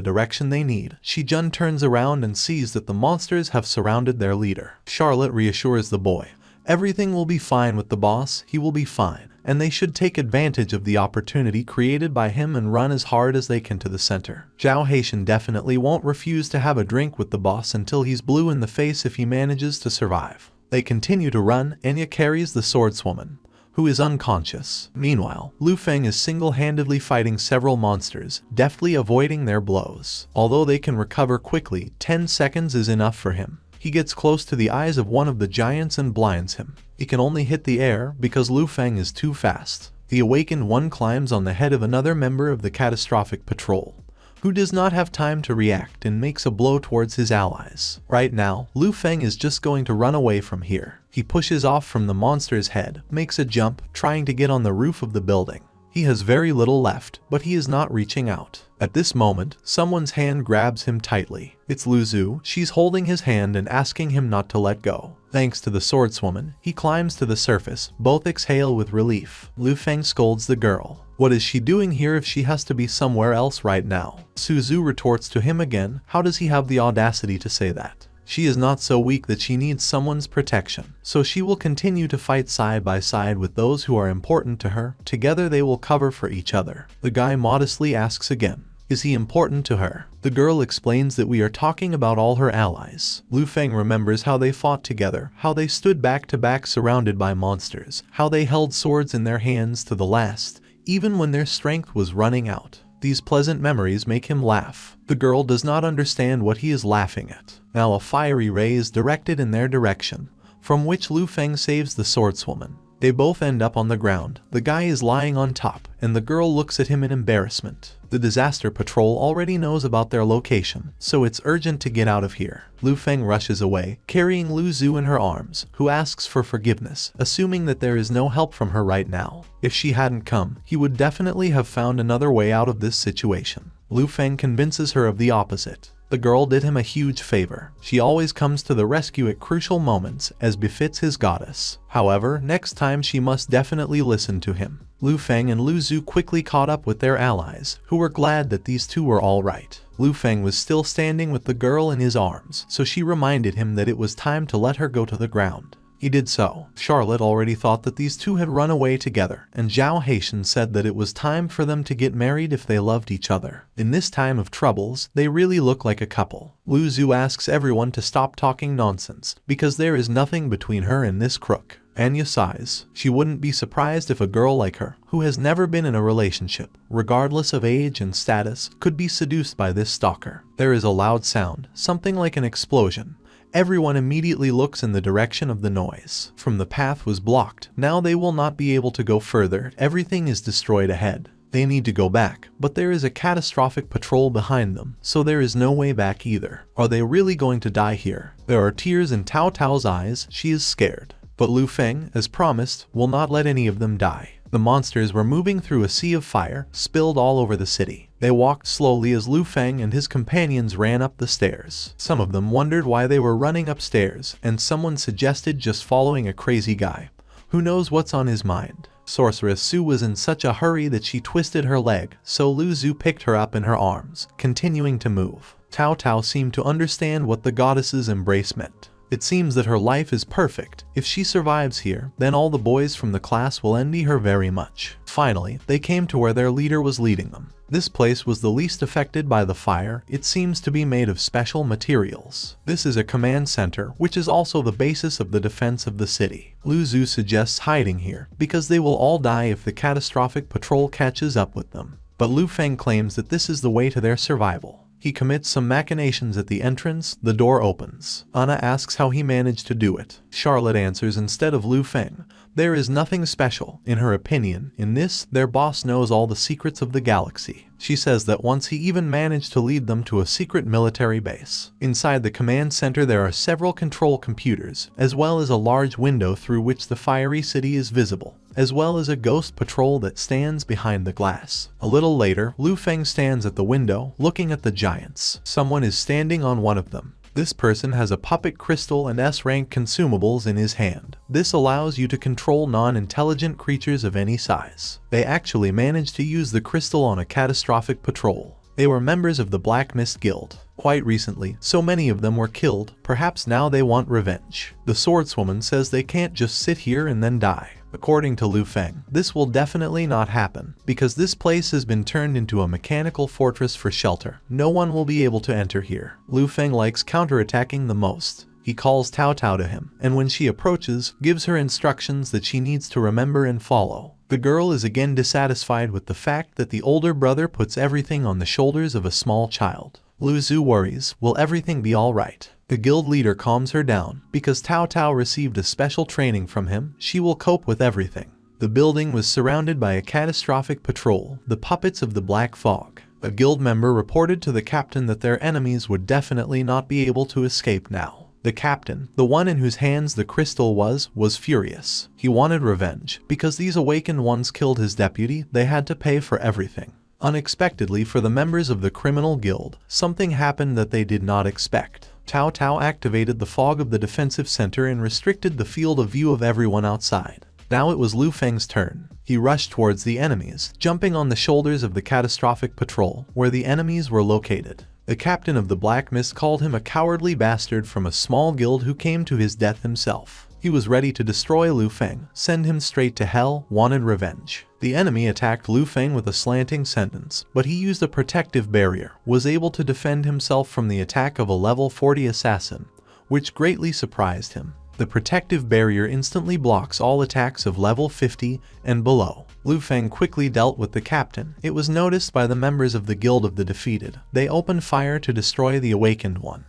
direction they need. Shijun turns around and sees that the monsters have surrounded their leader. Charlotte reassures the boy. Everything will be fine with the boss, he will be fine, and they should take advantage of the opportunity created by him and run as hard as they can to the center. Zhao Haitian definitely won't refuse to have a drink with the boss until he's blue in the face if he manages to survive. They continue to run. Enya carries the swordswoman, who is unconscious. Meanwhile, Lu Feng is single-handedly fighting several monsters, deftly avoiding their blows. Although they can recover quickly, 10 seconds is enough for him. He gets close to the eyes of one of the giants and blinds him. He can only hit the air because Lu Feng is too fast. The awakened one climbs on the head of another member of the catastrophic patrol, who does not have time to react and makes a blow towards his allies. Right now, Lu Feng is just going to run away from here. He pushes off from the monster's head, makes a jump, trying to get on the roof of the building. He has very little left, but he is not reaching out. At this moment, someone's hand grabs him tightly. It's Lu Zhu. She's holding his hand and asking him not to let go. Thanks to the swordswoman, he climbs to the surface. Both exhale with relief. Lu Feng scolds the girl. What is she doing here if she has to be somewhere else right now? Su Zhu retorts to him again. How does he have the audacity to say that? She is not so weak that she needs someone's protection, so she will continue to fight side by side with those who are important to her. Together they will cover for each other. The guy modestly asks again, is he important to her? The girl explains that we are talking about all her allies. Lu Feng remembers how they fought together, how they stood back to back surrounded by monsters, how they held swords in their hands to the last, even when their strength was running out. These pleasant memories make him laugh. The girl does not understand what he is laughing at. Now a fiery ray is directed in their direction, from which Lu Feng saves the swordswoman. They both end up on the ground. The guy is lying on top, and the girl looks at him in embarrassment. The disaster patrol already knows about their location, so it's urgent to get out of here. Lu Feng rushes away, carrying Lu Zhu in her arms, who asks for forgiveness, assuming that there is no help from her right now. If she hadn't come, he would definitely have found another way out of this situation. Lu Feng convinces her of the opposite. The girl did him a huge favor. She always comes to the rescue at crucial moments, as befits his goddess. However, next time she must definitely listen to him. Lu Feng and Lu Zhu quickly caught up with their allies, who were glad that these two were all right. Lu Feng was still standing with the girl in his arms, so she reminded him that it was time to let her go to the ground. He did so. Charlotte already thought that these two had run away together, and Zhao Haitian said that it was time for them to get married if they loved each other. In this time of troubles, they really look like a couple. Lu Zhu asks everyone to stop talking nonsense, because there is nothing between her and this crook. Anya sighs. She wouldn't be surprised if a girl like her, who has never been in a relationship, regardless of age and status, could be seduced by this stalker. There is a loud sound, something like an explosion. Everyone immediately looks in the direction of the noise. From the path was blocked. Now they will not be able to go further. Everything is destroyed ahead. They need to go back, but there is a catastrophic patrol behind them, so there is no way back either. Are they really going to die here? There are tears in Tao Tao's eyes. She is scared. But Lu Feng, as promised, will not let any of them die. The monsters were moving through a sea of fire, spilled all over the city. They walked slowly as Lu Feng and his companions ran up the stairs. Some of them wondered why they were running upstairs, and someone suggested just following a crazy guy. Who knows what's on his mind? Sorceress Su was in such a hurry that she twisted her leg, so Lu Zhu picked her up in her arms, continuing to move. Tao Tao seemed to understand what the goddess's embrace meant. It seems that her life is perfect. If she survives here, then all the boys from the class will envy her very much. Finally, they came to where their leader was leading them. This place was the least affected by the fire. It seems to be made of special materials. This is a command center, which is also the basis of the defense of the city. Lu Zhu suggests hiding here, because they will all die if the catastrophic patrol catches up with them. But Lu Feng claims that this is the way to their survival. He commits some machinations at the entrance. The door opens. Anna asks how he managed to do it. Charlotte answers instead of Lu Feng. There is nothing special, in her opinion. In this, their boss knows all the secrets of the galaxy. She says that once he even managed to lead them to a secret military base. Inside the command center there are several control computers, as well as a large window through which the fiery city is visible, as well as a ghost patrol that stands behind the glass. A little later, Lu Feng stands at the window, looking at the giants. Someone is standing on one of them. This person has a puppet crystal and S-rank consumables in his hand. This allows you to control non-intelligent creatures of any size. They actually managed to use the crystal on a catastrophic patrol. They were members of the Black Mist Guild. Quite recently, so many of them were killed. Perhaps now they want revenge. The swordswoman says they can't just sit here and then die. According to Lu Feng, this will definitely not happen, because this place has been turned into a mechanical fortress for shelter. No one will be able to enter here. Lu Feng likes counterattacking the most. He calls Tao Tao to him, and when she approaches, gives her instructions that she needs to remember and follow. The girl is again dissatisfied with the fact that the older brother puts everything on the shoulders of a small child. Lu Zhu worries, will everything be alright? The guild leader calms her down. Because Tao Tao received a special training from him, she will cope with everything. The building was surrounded by a catastrophic patrol, the puppets of the Black Fog. A guild member reported to the captain that their enemies would definitely not be able to escape now. The captain, the one in whose hands the crystal was furious. He wanted revenge. Because these awakened ones killed his deputy, they had to pay for everything. Unexpectedly for the members of the criminal guild, something happened that they did not expect. Tao Tao activated the fog of the defensive center and restricted the field of view of everyone outside. Now it was Lu Feng's turn. He rushed towards the enemies, jumping on the shoulders of the catastrophic patrol, where the enemies were located. The captain of the Black Mist called him a cowardly bastard from a small guild who came to his death himself. He was ready to destroy Lu Feng, send him straight to hell, wanted revenge. The enemy attacked Lu Feng with a slanting sentence, but he used a protective barrier, was able to defend himself from the attack of a level 40 assassin, which greatly surprised him. The protective barrier instantly blocks all attacks of level 50 and below. Lu Feng quickly dealt with the captain. It was noticed by the members of the Guild of the Defeated. They opened fire to destroy the awakened one,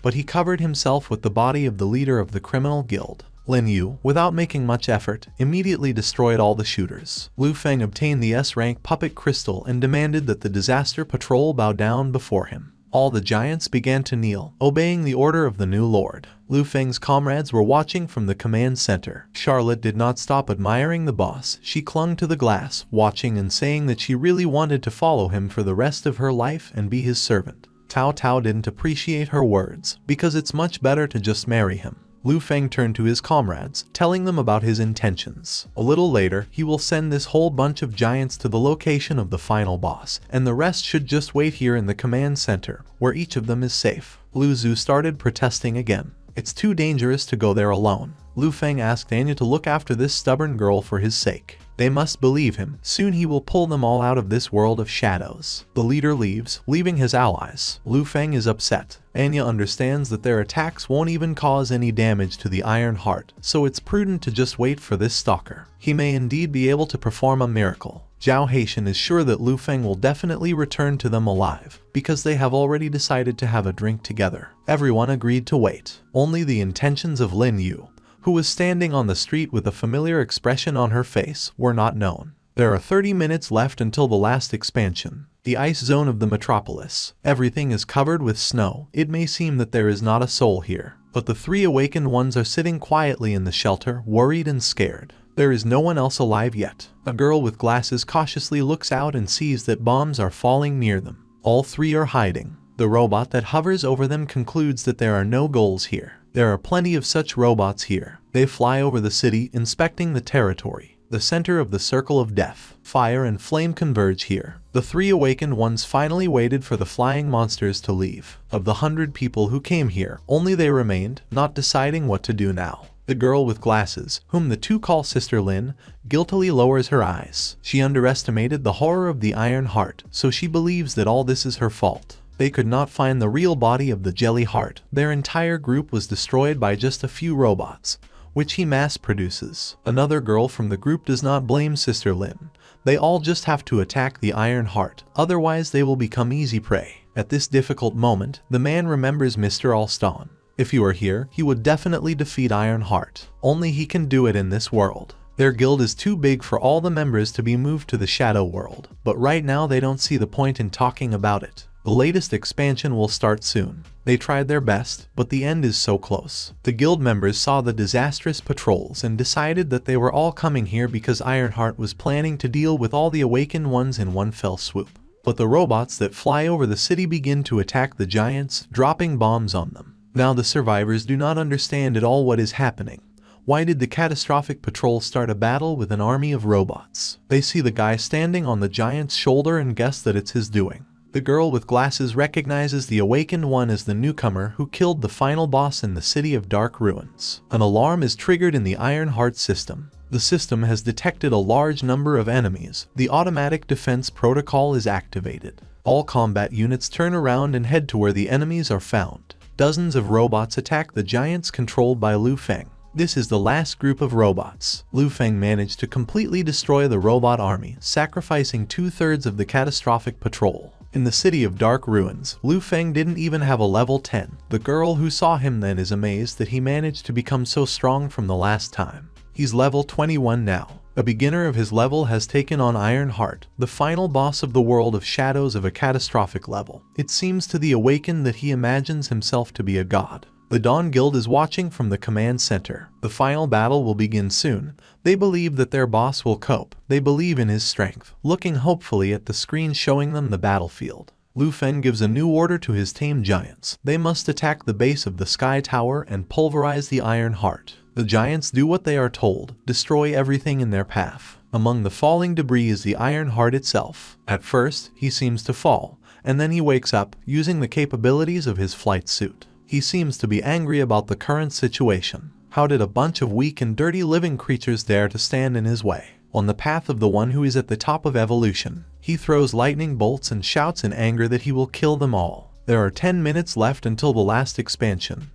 but he covered himself with the body of the leader of the criminal guild. Lin Yu, without making much effort, immediately destroyed all the shooters. Lu Feng obtained the S-rank puppet crystal and demanded that the disaster patrol bow down before him. All the giants began to kneel, obeying the order of the new lord. Lu Feng's comrades were watching from the command center. Charlotte did not stop admiring the boss. She clung to the glass, watching and saying that she really wanted to follow him for the rest of her life and be his servant. Tao Tao didn't appreciate her words, because it's much better to just marry him. Lu Feng turned to his comrades, telling them about his intentions. A little later, he will send this whole bunch of giants to the location of the final boss, and the rest should just wait here in the command center, where each of them is safe. Lu Zhu started protesting again. It's too dangerous to go there alone. Lu Feng asked Anya to look after this stubborn girl for his sake. They must believe him. Soon he will pull them all out of this world of shadows. The leader leaves, leaving his allies. Lu Feng is upset. Anya understands that their attacks won't even cause any damage to the Iron Heart, so it's prudent to just wait for this stalker. He may indeed be able to perform a miracle. Zhao Haitian is sure that Lu Feng will definitely return to them alive, because they have already decided to have a drink together. Everyone agreed to wait. Only the intentions of Lin Yu, who was standing on the street with a familiar expression on her face, were not known. There are 30 minutes left until the last expansion, the ice zone of the metropolis. Everything is covered with snow. It may seem that there is not a soul here, but the three awakened ones are sitting quietly in the shelter, worried and scared. There is no one else alive yet. A girl with glasses cautiously looks out and sees that bombs are falling near them. All three are hiding. The robot that hovers over them concludes that there are no goals here. There are plenty of such robots here. They fly over the city, inspecting the territory. the center of the circle of death. Fire and flame converge here. The 3 awakened ones finally waited for the flying monsters to leave. Of the 100 people who came here, only they remained, not deciding what to do now. The girl with glasses, whom the 2 call Sister Lin, guiltily lowers her eyes. She underestimated the horror of the Iron Heart, so she believes that all this is her fault. They could not find the real body of the Jelly Heart. Their entire group was destroyed by just a few robots, which he mass produces. Another girl from the group does not blame Sister Lin. They all just have to attack the Iron Heart, otherwise they will become easy prey. At this difficult moment, the man remembers Mr. Alston. If he were here, he would definitely defeat Iron Heart. Only he can do it in this world. Their guild is too big for all the members to be moved to the Shadow World, but right now they don't see the point in talking about it. The latest expansion will start soon. They tried their best, but the end is so close. The guild members saw the disastrous patrols and decided that they were all coming here because Ironheart was planning to deal with all the awakened ones in one fell swoop. But the robots that fly over the city begin to attack the giants, dropping bombs on them. Now the survivors do not understand at all what is happening. Why did the catastrophic patrol start a battle with an army of robots? They see the guy standing on the giant's shoulder and guess that it's his doing. The girl with glasses recognizes the awakened one as the newcomer who killed the final boss in the City of Dark Ruins. An alarm is triggered in the Iron Heart system. The system has detected a large number of enemies. The automatic defense protocol is activated. All combat units turn around and head to where the enemies are found. Dozens of robots attack the giants controlled by Lu Feng. This is the last group of robots. Lu Feng managed to completely destroy the robot army, sacrificing 2/3 of the catastrophic patrol. In the City of Dark Ruins, Lu Feng didn't even have a level 10. The girl who saw him then is amazed that he managed to become so strong from the last time. He's level 21 now. A beginner of his level has taken on Iron Heart, the final boss of the world of shadows of a catastrophic level. It seems to the awakened that he imagines himself to be a god. The Dawn Guild is watching from the command center. The final battle will begin soon. They believe that their boss will cope. They believe in his strength, looking hopefully at the screen showing them the battlefield. Lu Feng gives a new order to his tame giants. They must attack the base of the Sky Tower and pulverize the Iron Heart. The giants do what they are told, destroy everything in their path. Among the falling debris is the Iron Heart itself. At first, he seems to fall, and then he wakes up, using the capabilities of his flight suit. He seems to be angry about the current situation. How did a bunch of weak and dirty living creatures dare to stand in his way? On the path of the one who is at the top of evolution, he throws lightning bolts and shouts in anger that he will kill them all. There are 10 minutes left until the last expansion.